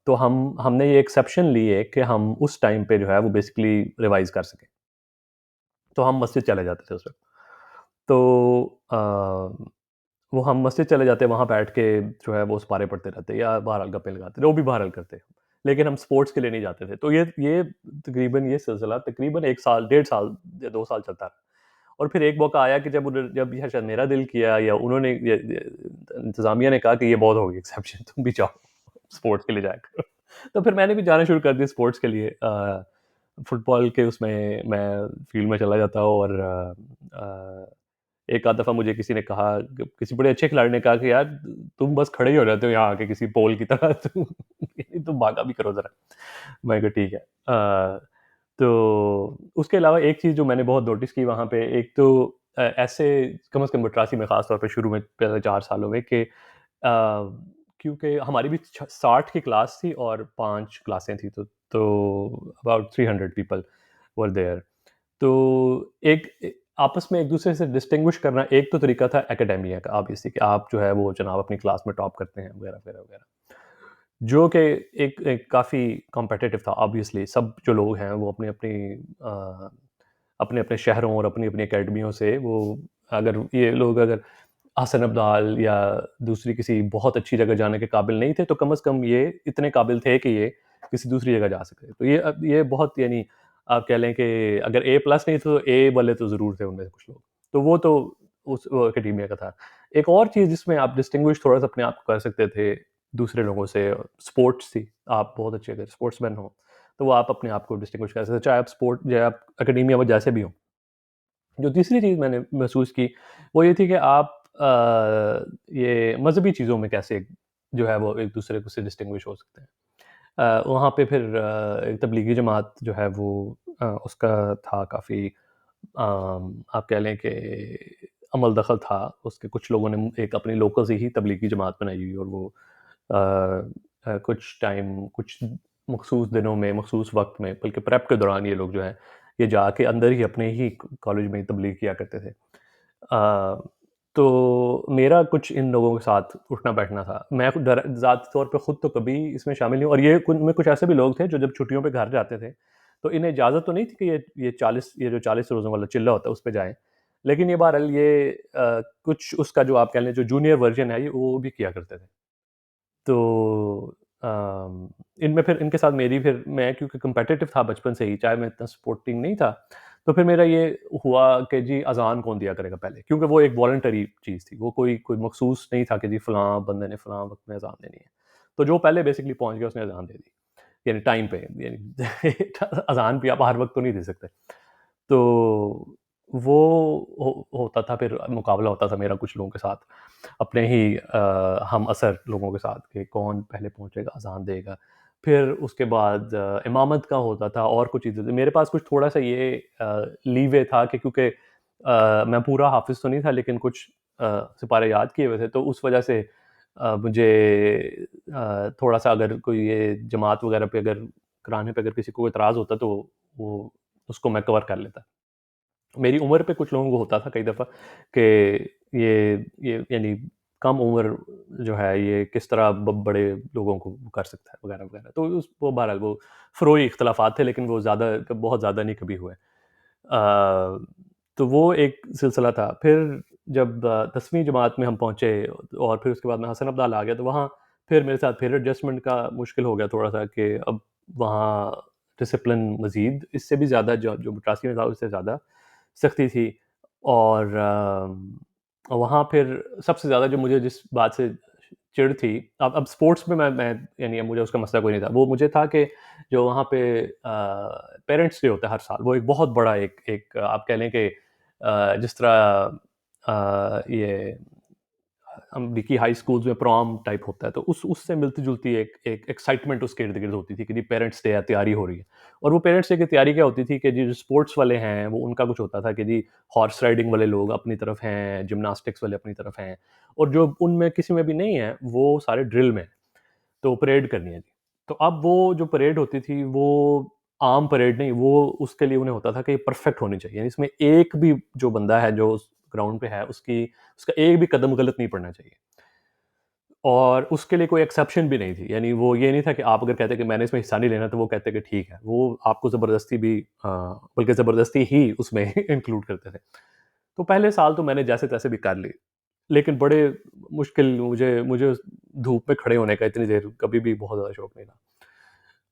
तो हमने ये एक्सेप्शन लिए कि हम उस टाइम पे जो है वो बेसिकली रिवाइज़ कर सकें। तो हम मस्जिद चले जाते थे उस वक़्त। तो वो हम मस्जिद चले जाते, वहाँ बैठ के जो है वो सिपारे पढ़ते रहते, या बहरहाल गप्पे लगाते, जो भी बहरहाल करते। लेकिन हम स्पोर्ट्स के लिए नहीं जाते थे। तो ये तकरीबन ये सिलसिला तकरीबन 1 साल, डेढ़ साल या 2 साल चलता रहा। और फिर एक मौका आया कि जब ये शायद मेरा दिल किया, या उन्होंने ये इंतज़ामिया ने कहा कि ये बहुत हो गई एक्सेप्शन, तुम भी जाओ स्पोर्ट्स के लिए जाया करो। तो फिर मैंने भी जाना शुरू कर दिया स्पोर्ट्स के लिए। फुटबॉल के उसमें मैं फ़ील्ड में चला जाता हूँ, और एक आध दफ़ा मुझे किसी ने कहा, किसी बड़े अच्छे खिलाड़ी ने कहा कि यार तुम बस खड़े ही हो जाते हो यहाँ आके किसी पोल की तरह, तुम भागा भी करो ज़रा। मैंने कहा ठीक है। तो उसके अलावा एक चीज़ जो मैंने बहुत नोटिस की वहाँ पे, एक तो ऐसे कम से कम मद्रासी में ख़ास तौर पे शुरू में पहले 4 सालों में, कि क्योंकि हमारी भी 60 की क्लास थी और 5 क्लासें थी, तो तो अबाउट 300 पीपल वर देयर। तो एक आपस में एक-दूसरे से डिस्टिंग्विश करना एक तो तरीका था एकेडेमिया का ऑब्वियसली कि आप जो है वो जनाब अपनी क्लास में टॉप करते हैं वगैरह, वगैरह, वगैरह। जो कि एक एक काफ़ी कॉम्पिटिटिव था ऑब्वियसली सब जो लोग हैं वो अपने-अपने शहरों और अपनी-अपनी अकेडमियों से वो अगर ये लोग अगर हसन अब्दाल या दूसरी किसी बहुत अच्छी जगह जाने के काबिल नहीं थे, तो कम से कम ये इतने काबिल थे कि ये किसी दूसरी जगह जा सके। तो ये बहुत यानी आप कह लें कि अगर ए प्लस नहीं तो ए वाले तो ज़रूर थे उनमें से कुछ लोग। तो वो तो उस वो एकेडेमिया का था। एक और चीज़ जिसमें आप डिस्टिंग्विश थोड़ा-सा अपने आप को कर सकते थे दूसरे लोगों से, स्पोर्ट्स थी। आप बहुत अच्छे अगर स्पोर्ट्समैन हो, तो वो आप अपने आप को डिस्टिंग्विश कर सकते थे, चाहे आप एकेडेमिया में जैसे भी हों। जो तीसरी चीज़ मैंने महसूस की, वो ये थी कि आप ये मज़हबी चीज़ों में कैसे जो है वो एक-दूसरे को से डिस्टिंग्विश हो सकते हैं। वहाँ पे फिर एक तबलीगी जमात जो है वो उसका था काफ़ी आप कह लें कि अमल दखल था। उसके कुछ लोगों ने एक अपनी लोकल से ही तबलीगी जमात बनाई हुई और वो अ कुछ टाइम कुछ मखसूस दिनों में, मखसूस वक़्त में बल्कि प्रेप के दौरान ये लोग जो हैं, ये जाके अंदर ही अपने ही कॉलेज में तबलीग किया करते थे। तो मेरा कुछ इन लोगों के साथ उठना-बैठना था। मैं खुद ज़ाती तौर पे खुद तो कभी इसमें शामिल नहीं हूँ और ये उनमें कुछ ऐसे भी लोग थे जो जब छुट्टियों पे घर जाते थे, तो इन्हें इजाज़त तो नहीं थी कि ये जो 40 रोज़ों वाला चिल्ला होता है उस पे जाएँ। लेकिन ये बहरहाल कुछ उसका जो आप कह लें जो जूनियर वर्ज़न है ये वो भी किया करते थे। तो इनमें फिर इनके साथ मेरी फिर मैं क्योंकि कॉम्पिटिटिव था बचपन से ही, चाहे मैं इतना स्पोर्टिंग नहीं था, तो फिर मेरा ये हुआ कि जी अज़ान कौन दिया करेगा पहले? क्योंकि वो एक वॉलंटरी चीज़ थी, वो कोई मखसूस नहीं था कि जी फलाँ बंदे ने फलाँ वक़्त में अज़ान देनी है। तो जो पहले बेसिकली पहुँच गया उसने अज़ान दे दी, यानी टाइम पे यानी अज़ान भी आप हर वक़्त तो नहीं दे सकते। तो वो होता था फिर मुकाबला होता था मेरा कुछ लोगों के साथ, अपने ही हम असर लोगों के साथ कि कौन पहले पहुँचेगा, अज़ान देगा। फिर उसके बाद इमामत का होता था और कुछ चीज़ें मेरे पास कुछ थोड़ा-सा लीवे था कि क्योंकि मैं पूरा हाफ़िज़ तो नहीं था लेकिन कुछ सिपारे याद किए हुए थे, तो उस वजह से मुझे थोड़ा-सा अगर कोई ये जमात वगैरह पे अगर कराने पे अगर किसी को इतराज़ होता तो वो उसको मैं कवर कर लेता। मेरी उम्र पे कुछ लोगों को होता था कई दफ़ा कि ये यानी कम उम्र जो है ये किस तरह बड़े लोगों को कर सकता है वगैरह वगैरह तो वो बहरहाल वो फ़रोई इख्तलाफात थे लेकिन वो बहुत ज़्यादा नहीं कभी हुए। तो वो एक सिलसिला था। फिर जब 10वीं जमात में हम पहुँचे और फिर उसके बाद में हसन अब्दाल आ गया तो वहाँ फिर मेरे साथ फिर एडजस्टमेंट का मुश्किल हो गया थोड़ा-सा कि अब वहाँ डिसिप्लिन मज़ीद इससे भी ज़्यादा जो 85 में था उससे ज़्यादा सख्ती थी और वहाँ फिर सबसे ज़्यादा जो मुझे जिस बात से चिढ़ थी अब स्पोर्ट्स में मैं यानी अब मुझे उसका मसला कोई नहीं था। वो मुझे था कि जो वहाँ पे पेरेंट्स डे होता है हर साल, वो एक बहुत बड़ा एक एक आप कह लें कि जिस तरह ये अमरीकी हाई स्कूल्स में प्रॉम टाइप होता है, तो उस उससे मिलती-जुलती एक एक एक्साइटमेंट उसके इर्द-गिर्द होती थी कि जी पेरेंट्स डे है, तैयारी हो रही है। और वो पेरेंट्स डे की तैयारी क्या होती थी कि जी जो स्पोर्ट्स वाले हैं, वो उनका कुछ होता था कि जी हॉर्स राइडिंग वाले लोग अपनी तरफ हैं, जिम्नास्टिक्स वाले अपनी तरफ हैं और जो उनमें किसी में भी नहीं है, वो सारे ड्रिल में हैं, तो परेड करनी है जी। तो अब वो जो परेड होती थी, वो आम परेड नहीं, वो उसके लिए उन्हें होता था कि परफेक्ट होनी चाहिए। यानी इसमें एक भी जो बंदा है, जो उस ग्राउंड पे है, उसका एक भी कदम गलत नहीं पड़ना चाहिए। और उसके लिए कोई एक्सेप्शन भी नहीं थी। यानी वो ये नहीं था कि आप अगर कहते कि मैंने इसमें हिस्सा नहीं लेना तो वो कहते कि ठीक है। वो आपको ज़बरदस्ती भी बल्कि ज़बरदस्ती ही उसमें इंक्लूड करते थे। तो पहले साल तो मैंने जैसे-तैसे भी कर ली। लेकिन बड़े मुश्किल मुझे मुझे उस धूप में खड़े होने का इतनी देर कभी भी बहुत ज़्यादा शौक नहीं था।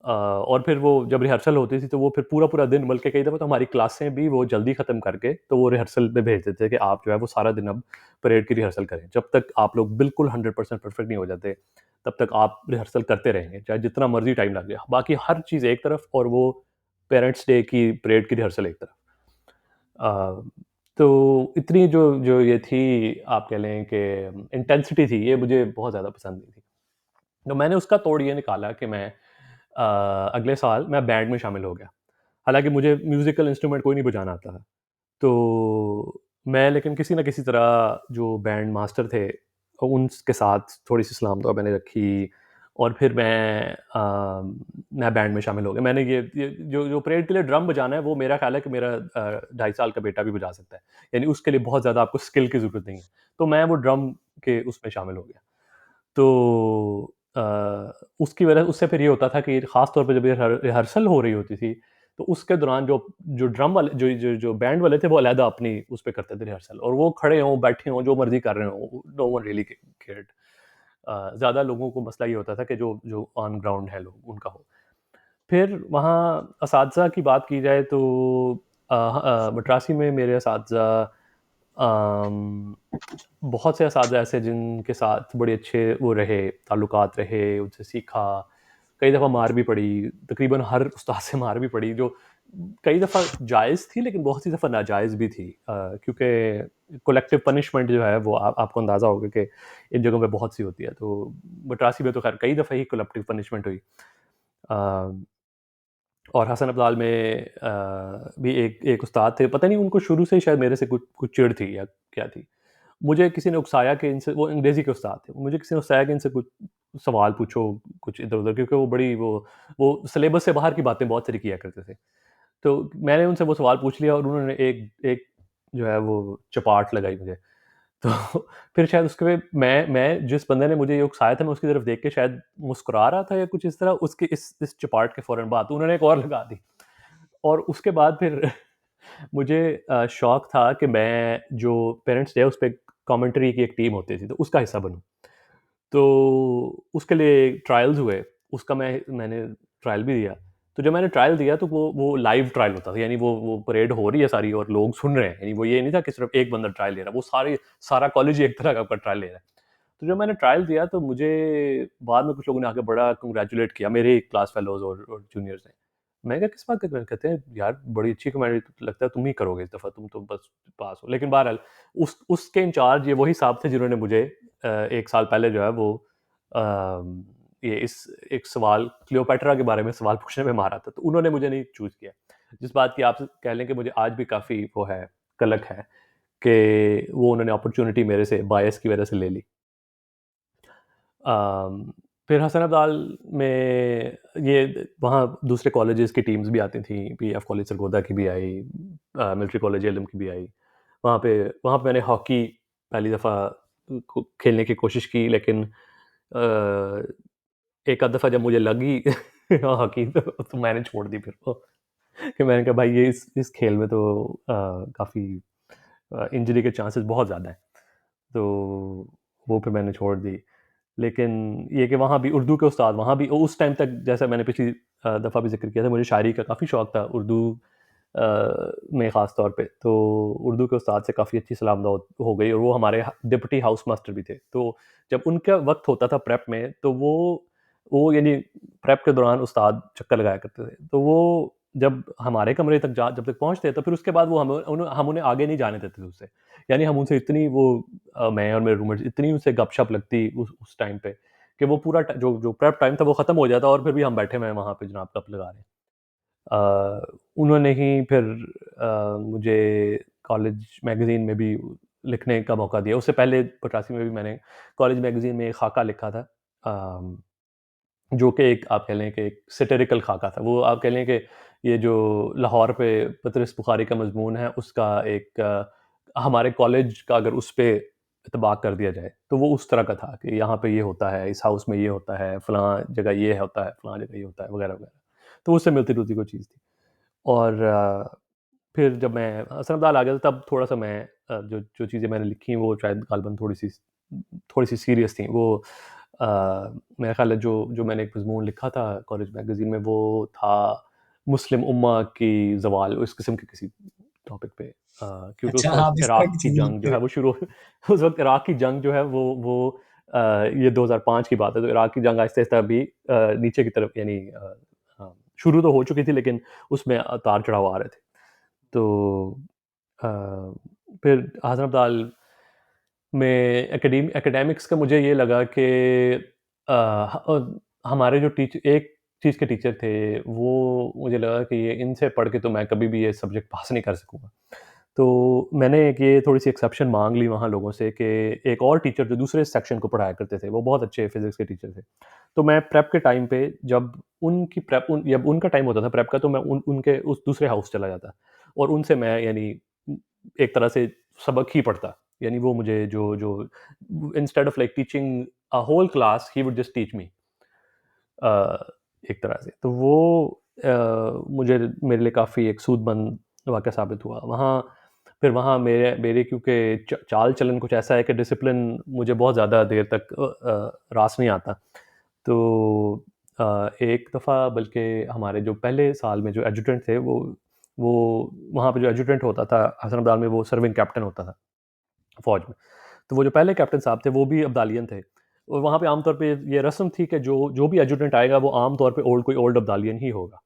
और फिर वो जब रिहर्सल होती थी तो वो फिर पूरा-पूरा दिन बल्कि कई दफ़ा तो हमारी क्लासें भी वो जल्दी ख़त्म करके तो वो रिहर्सल में भेज देते थे कि आप जो है वो सारा दिन अब परेड की रिहर्सल करें। जब तक आप लोग बिल्कुल 100% परफेक्ट नहीं हो जाते, तब तक आप रिहर्सल करते रहेंगे, चाहे जितना मर्ज़ी टाइम लग जाए। बाकी हर चीज़ एक तरफ और वो पेरेंट्स डे की परेड की रिहर्सल एक तरफ। अ, तो इतनी जो जो ये थी आप कह लें कि इंटेंसिटी थी, ये मुझे बहुत ज़्यादा पसंद नहीं थी। तो मैंने उसका तोड़ ये निकाला कि मैं अगले साल मैं बैंड में शामिल हो गया। हालाँकि मुझे म्यूज़िकल इंस्ट्रूमेंट कोई नहीं बजाना आता था। तो मैं लेकिन किसी न किसी तरह जो बैंड मास्टर थे, उनके साथ थोड़ी-सी सलाम दुआ मैंने रखी और फिर मैं बैंड में शामिल हो गया। मैंने ये जो परेड के लिए ड्रम बजाना है, वो मेरा ख़्याल है कि मेरा 2.5 साल का बेटा भी बजा सकता है। यानी उसके लिए बहुत ज़्यादा आपको स्किल की ज़रूरत नहीं है। तो मैं वो ड्रम के उसमें शामिल हो गया। तो उसकी वजह उससे फिर ये होता था कि ख़ास तौर पे जब रिहर्सल हो रही होती थी, तो उसके दौरान जो जो ड्रम वाले जो बैंड वाले थे, वो अलहदा अपनी उस पे करते थे रिहर्सल, और वो खड़े हों, बैठे हों, जो मर्ज़ी कर रहे हों, नो वन रियली केयर्ड। ज़्यादा लोगों को मसला ये होता था कि जो जो ऑन ग्राउंड हैं लोग, उनका हो। फिर वहाँ असातिज़ा की बात की जाए तो मद्रासी में मेरे असातिज़ा, अम, बहुत से असातिज़ा ऐसे जिनके साथ बड़े अच्छे वो रहे, ताल्लुकात रहे, उनसे सीखा। कई दफ़ा मार भी पड़ी, तकरीबन हर उस्ताद से मार भी पड़ी, जो कई दफ़ा जायज़ थी, लेकिन बहुत सी दफ़ा नाजायज़ भी थी। क्योंकि कलेक्टिव पनिशमेंट जो है, वो आपको अंदाज़ा होगा कि इन जगहों पे बहुत सी होती है। तो मद्रासी में तो ख़ैर कई दफ़ा ही कलेक्टिव पनिशमेंट हुई। अ और हसन अब्दाल में भी एक एक उस्ताद थे, पता नहीं उनको शुरू से ही शायद मेरे से कुछ कुछ चिढ़ थी या क्या थी। मुझे किसी ने उकसाया कि इनसे, वो अंग्रेज़ी के उस्ताद थे, मुझे किसी ने उकसाया कि इनसे कुछ सवाल पूछो, कुछ इधर-उधर, क्योंकि वो सिलेबस से बाहर की बातें बहुत सारी किया करते थे। तो मैंने उनसे वो सवाल पूछ लिया, और उन्होंने एक एक जो है वो चपाट लगाई मुझे। तो फिर शायद उसके बाद मैं जिस बंदे ने मुझे ये उकसाया था, मैं उसकी तरफ देख के शायद मुस्कुरा रहा था या कुछ इस तरह, उसके इस चपाट के फ़ौरन बाद उन्होंने एक और लगा दी। और उसके बाद फिर मुझे शौक था कि मैं जो पेरेंट्स डे है, उसपे कमेंट्री की एक टीम होती थी, तो उसका हिस्सा बनूँ। तो उसके लिए ट्रायल्स हुए, उसका मैंने ट्रायल भी दिया। तो जब मैंने ट्रायल दिया, तो वो लाइव ट्रायल होता था, यानी वो परेड हो रही है सारी, और लोग सुन रहे हैं। यानी वो ये नहीं था कि सिर्फ़ एक बंदा ट्रायल ले रहा है, वो सारा कॉलेज ही एक तरह का आपका ट्रायल ले रहा है। तो जब मैंने ट्रायल दिया, तो मुझे बाद में कुछ लोगों ने आके बड़ा कांग्रेचुलेट किया, मेरे ही क्लास फेलोज़ और जूनियर्स ने। मैंने कहा, "किस बात का?" कहते हैं, "यार, बड़ी अच्छी कमेंट्री, लगता है तुम ही करोगे इस दफ़ा, तुम तो बस पास हो।" लेकिन बहरहाल उसके इंचार्ज ये वही साहब थे जिन्होंने मुझे 1 साल पहले जो है वो अम, ये इस एक सवाल क्लियोपेट्रा के बारे में सवाल पूछने में मारा था, तो उन्होंने मुझे नहीं चूज़ किया। जिस बात की आप कह लें कि मुझे आज भी काफ़ी वो है, कलक है कि वो उन्होंने अपॉर्च्युनिटी मेरे से बायस की वज़ह से ले ली। अम, फिर हसन अब्दाल में ये वहाँ दूसरे कॉलेजेस की टीम्स भी आती थीं, पीएफ कॉलेज सरगोदा की भी आई, मिलिट्री कॉलेज जेहलम की भी आई। वहाँ पे मैंने हॉकी पहली दफ़ा खेलने की कोशिश की, लेकिन अ, एक आध दफ़ा जब मुझे लगी हॉकी, तो मैंने छोड़ दी फिर वो, कि मैंने कहा, भाई, ये इस खेल में तो काफ़ी इंजरी के चांसेस बहुत ज़्यादा हैं। तो वो फिर मैंने छोड़ दी। लेकिन ये कि वहाँ भी उर्दू के उस्ताद, वहाँ भी उस टाइम तक, जैसा मैंने पिछली दफ़ा भी ज़िक्र किया था, मुझे शायरी का काफ़ी शौक था, उर्दू में ख़ास तौर पे। तो उर्दू के उस्ताद से काफ़ी अच्छी सलाम-दुआ हो गई, और वो हमारे डिप्टी हाउस मास्टर भी थे। तो जब उनका वक़्त होता था प्रेप में, तो वो यानी प्रेप के दौरान उस्ताद चक्कर लगाया करते थे। तो वो जब हमारे कमरे तक जब तक पहुँचते, तो फिर उसके बाद वो हम उन्हें आगे नहीं जाने देते थे उससे। यानी हम उनसे इतनी मैं और मेरे रूममेट्स इतनी उनसे गपशप लगती उस टाइम पे, कि वो पूरा जो प्रेप टाइम था, वो ख़त्म हो जाता, और फिर भी हम बैठे हुए हैं वहाँ पे, जनाब गप लगा रहे हैं। उन्होंने ही फिर मुझे कॉलेज मैगज़ीन में भी लिखने का मौका दिया। उससे पहले 85 में भी मैंने कॉलेज मैगज़ीन में एक ख़ाका लिखा था, अम, जो कि एक, आप कह लें कि एक सैटिरिकल ख़ाका था। वो आप कह लें कि ये जो लाहौर पे पतरस बुखारी का मज़मून है, उसका एक हमारे कॉलेज का अगर उस पे इत्तबाक कर दिया जाए, तो वो उस तरह का था कि यहाँ पे ये होता है, इस हाउस में ये होता है, फलाँ जगह ये होता है, फलाँ जगह ये होता है, वगैरह-वगैरह। तो उससे मिलती-जुलती कोई चीज़ थी। और फिर जब मैं हसन अब्दाल आ गया, था तब थोड़ा-सा मैं जो जो चीज़ें मैंने लिखी, वो शायद ग़ालिबन थोड़ी-सी सीरियस थी। अ, मेरा ख़्याल है, जो जो मैंने एक मज़मून लिखा था कॉलेज मैगज़ीन में, वो था मुस्लिम उम्मा की ज़वाल, इस किस्म के किसी टॉपिक पे। क्योंकि अच्छा, उस वक़्त आप इस तरह इराक़ की की चीज़ें जंग जो लिखते है हो। वो शुरू उस वक़्त इराक़ की जंग जो है वो अ, ये 2005 की बात है, तो इराक़ की जंग आहिस्ता-आहिस्ता अभी नीचे की तरफ, यानी हाँ, शुरू तो हो चुकी थी, लेकिन उसमें उतार-चढ़ाव आ रहे थे। तो अ, फिर हसन अब्दाल में एकेडमिक्स का मुझे ये लगा कि हमारे जो एक चीज़ के टीचर थे, वो मुझे लगा कि ये इनसे पढ़ के तो मैं कभी भी ये सब्जेक्ट पास नहीं कर सकूँगा। तो मैंने एक ये थोड़ी-सी एक्सेप्शन माँग ली वहाँ लोगों से कि एक और टीचर जो दूसरे सेक्शन को पढ़ाया करते थे, वो बहुत अच्छे फिज़िक्स के टीचर थे। तो मैं प्रेप के टाइम पे जब जब उनका टाइम होता था प्रेप का, तो मैं उनके उस दूसरे हाउस चला जाता और उनसे मैं यानी एक तरह से सबक ही पढ़ता। यानी वो मुझे जो जो instead of like teaching a whole class, he would just teach me एक तरह से। तो वो मुझे मेरे लिए काफ़ी एक सूदमंद वाक़या साबित हुआ। फिर वहाँ मेरे मेरे क्योंकि चाल-चलन कुछ ऐसा है कि डिसिप्लिन मुझे बहुत ज़्यादा देर तक रास नहीं आता। तो एक दफ़ा बल्कि हमारे जो पहले साल में जो एजुटेंट थे, वो वहाँ पे जो एजुटेंट होता था हसन अब्दाल में, वो सर्विंग कैप्टन होता था फ़ौज में। तो वो जो पहले कैप्टन साहब थे, वो भी अब्दालियन थे और वहाँ पे आम तौर पे ये रस्म थी कि जो जो भी एजुटेंट आएगा, वो आम तौर पे कोई ओल्ड अब्दालियन ही होगा।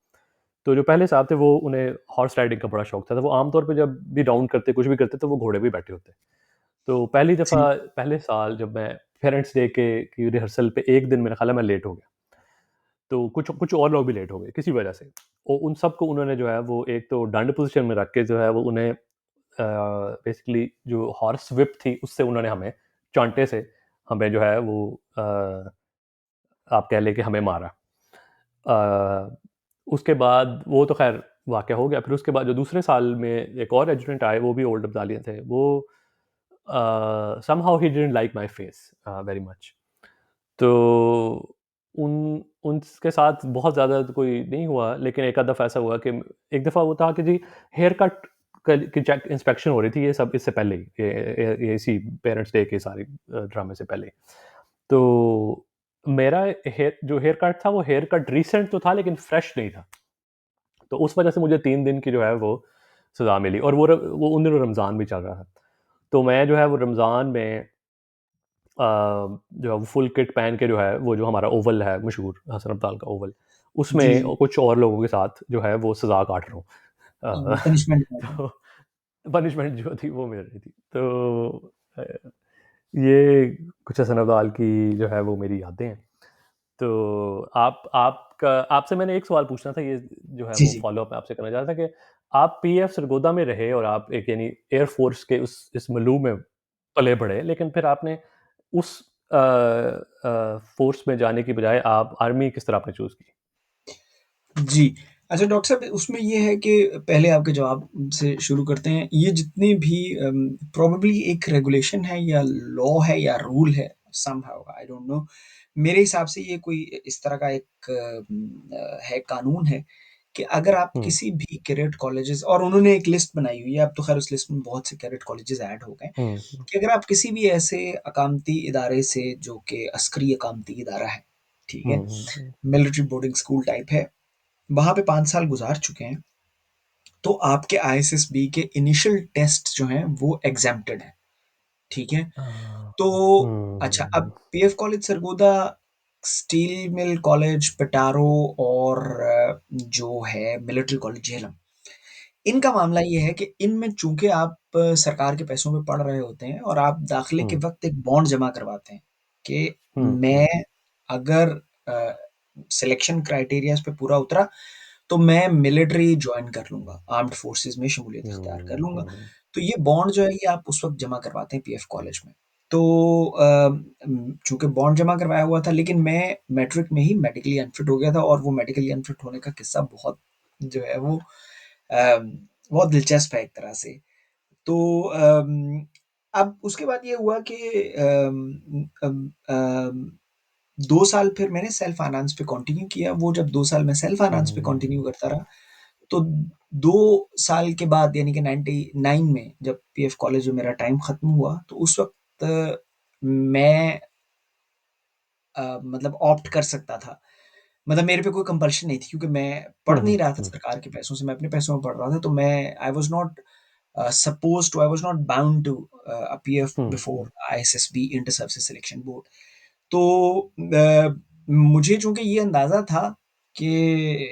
तो जो पहले साहब थे, वो उन्हें हॉर्स राइडिंग का बड़ा शौक था, तो वो आम तौर पे जब भी राउंड करते, कुछ भी करते, तो वो घोड़े पे ही बैठे होते। तो पहली दफ़ा जी, पहले साल जब मैं पेरेंट्स डे की रिहर्सल पे एक दिन मेरा ख़्याल है मैं लेट हो गया। तो कुछ कुछ और लोग भी लेट हो गए किसी वजह से। उन सबको उन्होंने जो है वो एक तो दंड पोज़ीशन में रख के जो है वो उन्हें बेसिकली जो हॉर्स व्हिप थी उससे उन्होंने हमें चांटे से हमें जो है वो आप कह लें कि हमें मारा। अ, उसके बाद वो तो ख़ैर वाक़या हो गया, फिर उसके बाद जो दूसरे साल में एक और एजुटेंट आए, वो भी ओल्ड अब्दालियन थे। वो somehow he didn't like my face very much. तो उन उनके साथ बहुत ज़्यादा तो कोई नहीं हुआ, लेकिन एक आध दफ़ा ऐसा हुआ कि एक दफ़ा वो था कि जी हेयर कट की चेक इंस्पेक्शन हो रही थी, ये सब इससे पहले ही, ये इसी पेरेंट्स डे के सारे ड्रामे से पहले ही। तो मेरा हेयर कट था, वो हेयर कट रिसेंट तो था लेकिन फ्रेश नहीं था। तो उस वज़ह से मुझे 3 दिन की जो है वो सज़ा मिली और वो उन दिनों रमज़ान भी चल रहा था। तो मैं जो है वो रमज़ान में जो है वो फुल किट पहन के जो है, वो जो हमारा ओवल है मशहूर हसन अब्दाल का ओवल, जी, उसमें जी। कुछ और लोगों के साथ जो है वो सज़ा काट रहा हूँ। पनिशमेंट में था। तो पनिशमेंट जो थी वो मिल रही थी। तो अ, ये कुछ हसन अब्दाल की जो है वो मेरी यादें हैं। तो आपसे मैंने एक सवाल पूछना था, ये जो है जी, वो जी। फ़ॉलो-अप मैं आपसे करना चाह रहा था कि आप पीएफ सरगोदा में रहे और आप एक यानी एयर फ़ोर्स के उस इस मलूम में पले-बढ़े, लेकिन फिर आपने उस फ़ोर्स में जाने की बजाय आप आर्मी किस तरह आपने चूज़ की? जी। अच्छा डॉक्टर साहब उसमें ये है कि पहले आपके जवाब से शुरू करते हैं। ये जितने भी प्रोबेबली एक रेगुलेशन है या लॉ है या रूल है समहाउ आई डोंट नो। मेरे हिसाब से ये कोई इस तरह का एक है कानून है कि अगर आप हुँ, किसी भी कैडेट कॉलेजेस और उन्होंने एक लिस्ट बनाई हुई है, अब तो ख़ैर उस लिस्ट में बहुत से कैडेट कॉलेजेस ऐड हो गए, हुँ, हुँ, कि अगर आप किसी भी ऐसे अकामती इदारे से जो कि अस्करी अकामती इदारा है, ठीक हुँ, है? हुँ, हुँ, मिलिट्री बोर्डिंग स्कूल टाइप है, वहाँ पे 5 साल गुज़ार चुके हैं, तो आपके आईएसएसबी के इनिशियल टेस्ट जो हैं वो एग्ज़ेम्प्टेड हैं, ठीक है? अ, तो अच्छा अब हुँ, PF college Sargodha, steel mill college Petaro और जो है मिलिट्री कॉलेज झेलम, इनका मामला ये है कि इनमें चूँकि आप सरकार के पैसों में पढ़ रहे होते हैं और आप दाखिले के हुँ, वक़्त एक बॉन्ड जमा करवाते हैं कि हुँ, मैं हुँ, अगर सिलेक्शन क्राइटेरियाज़ पे पूरा उतरा तो मैं मिलिट्री जॉइन कर लूँगा, आर्म्ड फोर्सेज़ में शमूलियत इख्तियार कर हुँ, लूँगा। हुँ, तो ये बॉन्ड जो है ये आप उस वक़्त जमा करवाते हैं पीएफ कॉलेज में। तो चूँकि बॉन्ड जमा करवाया हुआ था लेकिन मैं मैट्रिक में ही मेडिकली अनफिट हो गया था और वो मेडिकली अनफिट होने का किस्सा बहुत जो है वो बहुत दिलचस्प है एक तरह से। तो अब उसके बाद ये हुआ कि 2 साल फिर मैंने सेल्फ फाइनेंस पे कंटिन्यू किया। वो जब 2 साल मैं सेल्फ फाइनेंस पे कंटिन्यू हुँ, करता रहा, तो 2 साल के बाद यानी कि 99 में जब पीएफ कॉलेज में मेरा टाइम खत्म हुआ, तो उस वक़्त मैं मतलब ऑप्ट कर सकता था। मतलब मेरे पे कोई कंपल्शन नहीं थी क्योंकि मैं हुँ, पढ़ नहीं हुँ, रहा था हुँ, सरकार के पैसों से, मैं अपने पैसों में पढ़ रहा था, तो मैं I was not bound to appear um, before um, ISSB inter services selection board. तो मुझे चूँकि ये अंदाज़ा था कि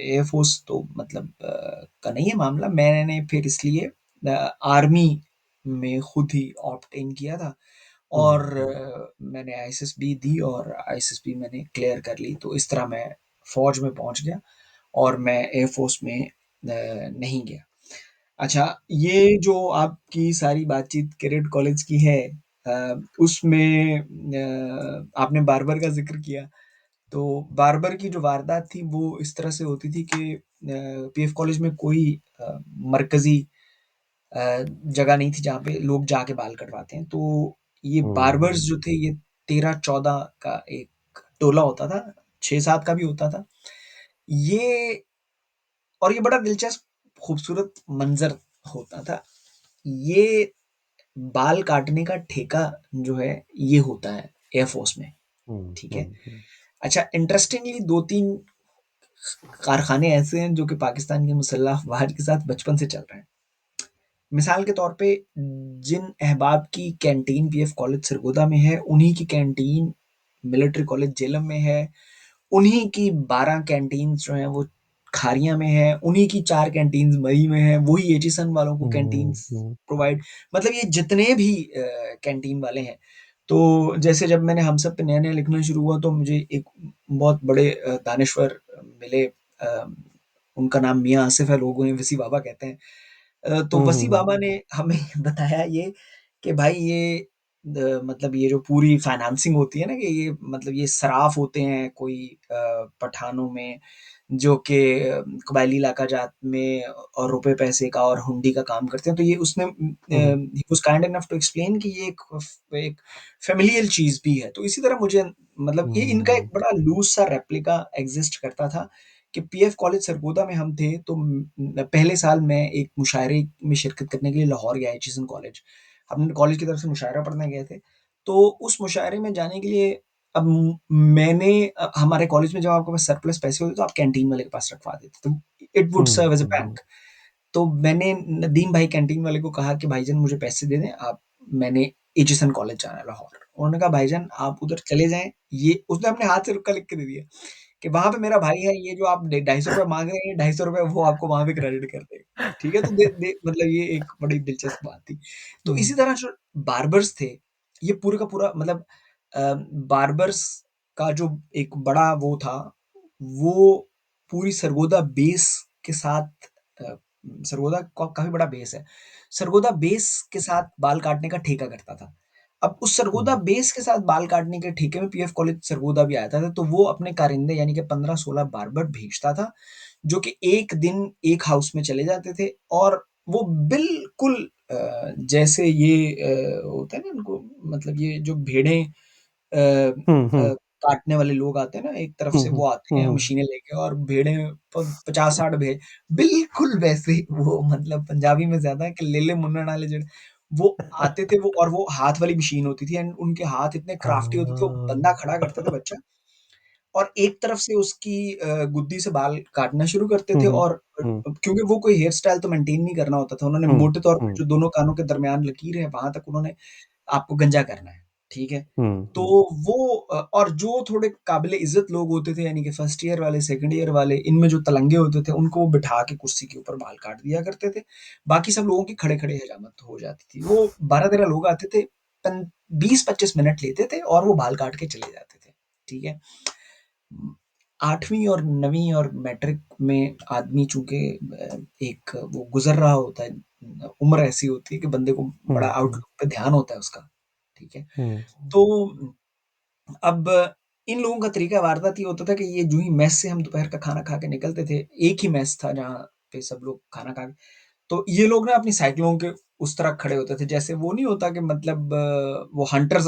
एयरफ़ोर्स तो मतलब का नहीं है मामला, मैंने फिर इसलिए आर्मी में खुद ही ऑप्ट इन किया था हुँ, और हुँ, मैंने आईएसएसबी दी और आईएसएसबी मैंने क्लियर कर ली। तो इस तरह मैं फ़ौज में पहुँच गया और मैं एयरफ़ोर्स में नहीं गया। अच्छा, ये जो आपकी सारी बातचीत कैडेट कॉलेज की है, उसमें आपने बार्बर का ज़िक्र किया, तो बार्बर की जो वारदात थी वो इस तरह से होती थी कि पीएफ कॉलेज में कोई मरकज़ी जगह नहीं थी जहाँ पे लोग जाके बाल कटवाते हैं। तो ये हुँ, बार्बर्स जो थे ये 13-14 का एक टोला होता था, 6-7 का भी होता था। ये और ये बड़ा दिलचस्प खूबसूरत मंज़र होता था। ये बाल काटने का ठेका जो है ये होता है एयर फ़ोर्स में, हुँ, ठीक है? हुँ, हुँ, अच्छा, इंटरेस्टिंगली 2-3 कारखाने ऐसे हैं जो कि पाकिस्तान की मुसल्लह अफ़वाज के साथ बचपन से चल रहे हैं। मिसाल के तौर पे जिन अहबाब की कैंटीन पीएफ कॉलेज सरगोदा में है, उन्हीं की कैंटीन मिलिट्री कॉलेज जेलम में है, उन्हीं की 12 कैंटीन्स जो हैं वो खारियाँ में है, उन्हीं की 4 कैंटीन्स मरी में है, वही एचिसन वालों को हुँ, कैंटीन्स हुँ, प्रोवाइड, मतलब ये जितने भी कैंटीन वाले हैं। तो जैसे जब मैंने हम सब पे नया-नया लिखना शुरू हुआ तो मुझे एक बहुत बड़े दानश्वर मिले, अ, उनका नाम मियाँ आसिफ है, लोग उन्हें वसी बाबा कहते हैं। तो हुँ, हुँ, वसी हुँ, बाबा ने हमें बताया ये कि भाई ये मतलब ये जो पूरी फाइनेंसिंग होती है ना, कि ये मतलब ये सराफ होते हैं कोई पठानों में जो कि कबायली इलाका जात में और रुपए पैसे का और हुंडी का काम करते हैं। तो ये उसने हुँ, he was kind enough to explain कि ये एक फ़ैमिलियल चीज़ भी है। तो इसी तरह मुझे मतलब ये इनका एक हुँ, बड़ा लूज़ सा रेप्लिका एक्ज़िस्ट करता था कि पीएफ कॉलेज सरगोदा में हम थे, तो पहले साल मैं एक मुशायरे में शिरकत करने के लिए लाहौर गया एचिसन कॉलेज। हम कॉलेज की तरफ से मुशायरा पढ़ने गए थे। तो उस मुशायरे में जाने के लिए अब मैंने हमारे कॉलेज में जब आपके पास सरप्लस पैसे होते तो आप कैंटीन वाले के पास रखवा देते। तो it would um, serve as a um, bank. तो मैंने नदीम भाई कैंटीन वाले को कहा कि भाईजान मुझे पैसे दे दें, आप मैंने एचिसन कॉलेज जाना है लाहौर। उन्होंने कहा भाईजान आप उधर चले जाएँ, ये उसने अपने हाथ से रुपया लिख के दे दिया कि वहाँ पे मेरा भाई है, ये जो आप ढे ₹250 माँग रहे हैं, ₹250 वो आपको वहाँ पे क्रेडिट कर देगा। ठीक है? तो दे दे मतलब ये एक बड़ी दिलचस्प बात थी। तो हुँ, इसी तरह जो बार्बर्स थे, ये पूरे का पूरा मतलब बार्बर्स का जो एक बड़ा वो था, वो पूरी सरगोदा बेस के साथ अ, सरगोदा का काफ़ी बड़ा बेस है। सरगोदा बेस के साथ बाल काटने का ठेका करता था। अब उस सरगोदा हुँ, बेस के साथ बाल काटने के ठेके में पीएफ कॉलेज सरगोदा भी आता था, तो वो अपने कारिंदे यानी कि 15-16 बार्बर भेजता था, जो कि एक दिन एक हाउस में चले जाते थे और वो बिल्कुल जैसे ये होता है ना इनको मतलब ये जो भेड़ें अ हुँ, हुँ, काटने वाले लोग आते हैं ना, एक तरफ हुँ, से हुँ, वो आते हैं हुँ, मशीनें लेके और भेड़ें प 50-60 बिल्कुल वैसे ही वो मतलब पंजाबी में ज़्यादा है कि लेले मुन्नन वाले जो वो आते थे, वो और वो हाथ वाली मशीन होती थी एंड उनके हाथ इतने क्राफ्टी होते थे, वो हाँ, बंदा खड़ा करते थे बच्चा और एक तरफ से उसकी गुद्दी से बाल काटना शुरू करते हुँ, थे हुँ, और हुँ, क्योंकि वो कोई हेयर स्टाइल तो मेंटेन नहीं करना होता था, उन्होंने हुँ, मोटे तौर पे हुँ, जो दोनों कानों के दरमियान लकीर है, वहाँ तक उन्होंने आपको गंजा करना है, ठीक है? हुँ, तो हुँ, वो और जो थोड़े काबिल-इज़्ज़त लोग होते थे यानी कि फर्स्ट ईयर वाले, सेकंड ईयर वाले, इनमें जो तलंगे होते थे, उनको वो बिठा के कुर्सी के ऊपर बाल काट दिया करते थे। बाकी सब लोगों की खड़े-खड़े हजामत हो जाती थी। वो 12-13 लोग आते थे, पन 20-25 मिनट लेते थे और वो बाल काट के चले जाते थे, ठीक है? 8वीं और 9वीं और मैट्रिक में आदमी चूँकि एक वो गुज़र रहा होता है, उम्र ऐसी होती है कि बंदे को बड़ा हुँ, हुँ, आउटलुक पे ध्यान होता है उसका, ठीक है? हुँ, तो अब इन लोगों का तरीका वारदात ये होता था कि ये यूँ ही मेस से हम दोपहर का खाना खा के निकलते थे। एक ही मेस था जहाँ पे सब लोग खाना खा के तो ये लोग ना अपनी साइकिलों के उस तरफ खड़े होते थे। जैसे वो नहीं होता कि मतलब वो हंटर्स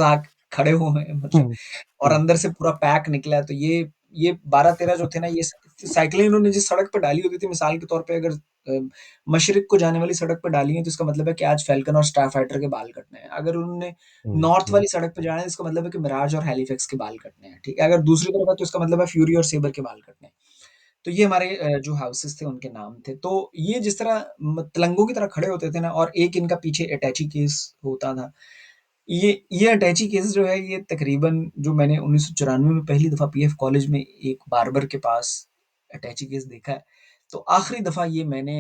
खड़े हुए हैं मतलब हुँ, और हुँ, अंदर से पूरा पैक निकला है। तो ये 12-13 जो थे ना ये साइकिलें इन्होंने जिस सड़क पे डाली होती थी मिसाल के तौर पे अगर मशरिक को जाने वाली सड़क पे डाली है तो इसका मतलब है कि आज फ़ैल्कन और स्टार फाइटर के बाल कटने हैं। अगर उन्होंने हुँ, नॉर्थ हुँ, वाली सड़क पे जाना है, इसका मतलब है कि मिराज और हेलिफैक्स के बाल कटने हैं, ठीक है? अगर दूसरी तरफ है तो इसका मतलब है फ्यूरी और सेबर के बाल कटने हैं। तो ये हमारे जो हाउसेज़ थे उनके नाम थे। तो ये जिस तरह तिलंगों की तरह खड़े होते थे ना और एक इनका पीछे अटैची केस होता था। ये अटैची केस जो है ये तकरीबन जो मैंने 1994 में पहली दफ़ा पीएफ कॉलेज में एक बार्बर के पास अटैची केस देखा है। तो आखिरी दफ़ा ये मैंने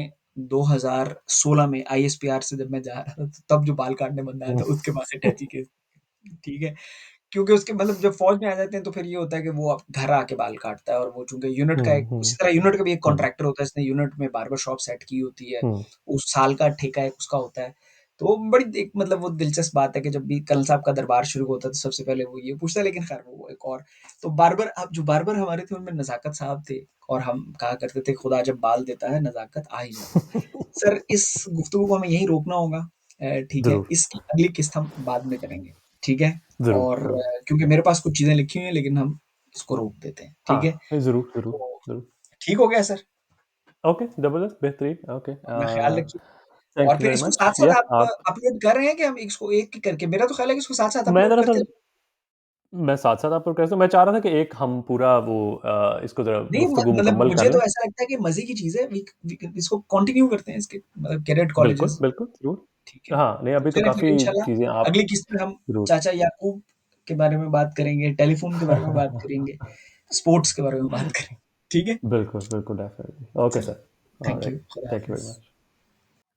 2016 में आईएसपीआर से जब मैं जा रहा था, तो तब जो बाल काटने बंदा आया हुँ, था उसके पास अटैची केस ठीक है? क्योंकि उसके मतलब जब फ़ौज में आ जाते हैं तो फिर ये होता है कि वो अब घर आके बाल काटता है और वो चूँकि यूनिट का हुँ, एक हुँ, उसी तरह यूनिट का भी एक हुँ, कॉन्ट्रैक्टर होता है, जिसने यूनिट में बार्बर शॉप सेट की होती है, हुँ। उस साल का ठेका एक उसका होता है। तो वो बड़ी एक मतलब वो दिलचस्प बात है कि जब भी कर्नल साहब का दरबार शुरू होता है तो सबसे पहले वो ये पूछता है, लेकिन खैर वो एक और तो बार्बर अब जो बार्बर हमारे थे उनमें नज़ाकत साहब थे और हम कहा करते थे खुदा जब बाल देता है नज़ाकत आ ही जाती है। सर इस गुफ्तगू को हमें यहीं रोकना होगा ठीक है? ज़रूर, इसकी अगली किस्त हम बाद में करेंगे, ठीक है? ज़रूर, और ज़रूर। क्योंकि मेरे पास कुछ चीज़ें लिखी हुई हैं लेकिन हम इसको रोक देते हैं, ठीक है? हाँ, नहीं ज़रूर, ज़रूर, तो ज़रूर। ठीक हो गया सर? ओके, ज़बरदस्त, बेहतरीन, ओके अपना ख़्याल रखिए और थैंक यू फिर वेरी इसको मच। साथ-साथ यस, आप आप अपलोड कर रहे हैं कि हम इसको एक-एक करके? मेरा तो ख़्याल है कि इसको साथ-साथ मैं अपलोड करते दरअसल मैं साथ-साथ आपको कैसे मैं चाह रहा था कि एक हम पूरा वो इसको ज़रा नहीं गुफ्तगू मतलब मुकम्मल कर मुझे लें। तो ऐसा लगता है कि मज़े की चीज़ है। वी कैन इसको कंटिन्यू करते हैं इसके मतलब कैडेट बिल्कुल, कॉलेजेस बिल्कुल, ज़रूर। ठीक है। हाँ, नहीं अभी तो चलें फिर काफ़ी इंशाल्लाह चीज़ें आप अगली किस्त में हम ज़रूर। चाचा याकूब के बारे में बात करेंगे, टेलीफ़ोन के बारे में बात करेंगे, स्पोर्ट्स के बारे में बात करेंगे। ठीक है? बिल्कुल, बिल्कुल डेफ़िनिटली। ओके चलें, सर, थैंक यू। ऑलराइट, खुदा थैंक यू हाफ़िज़। Very much.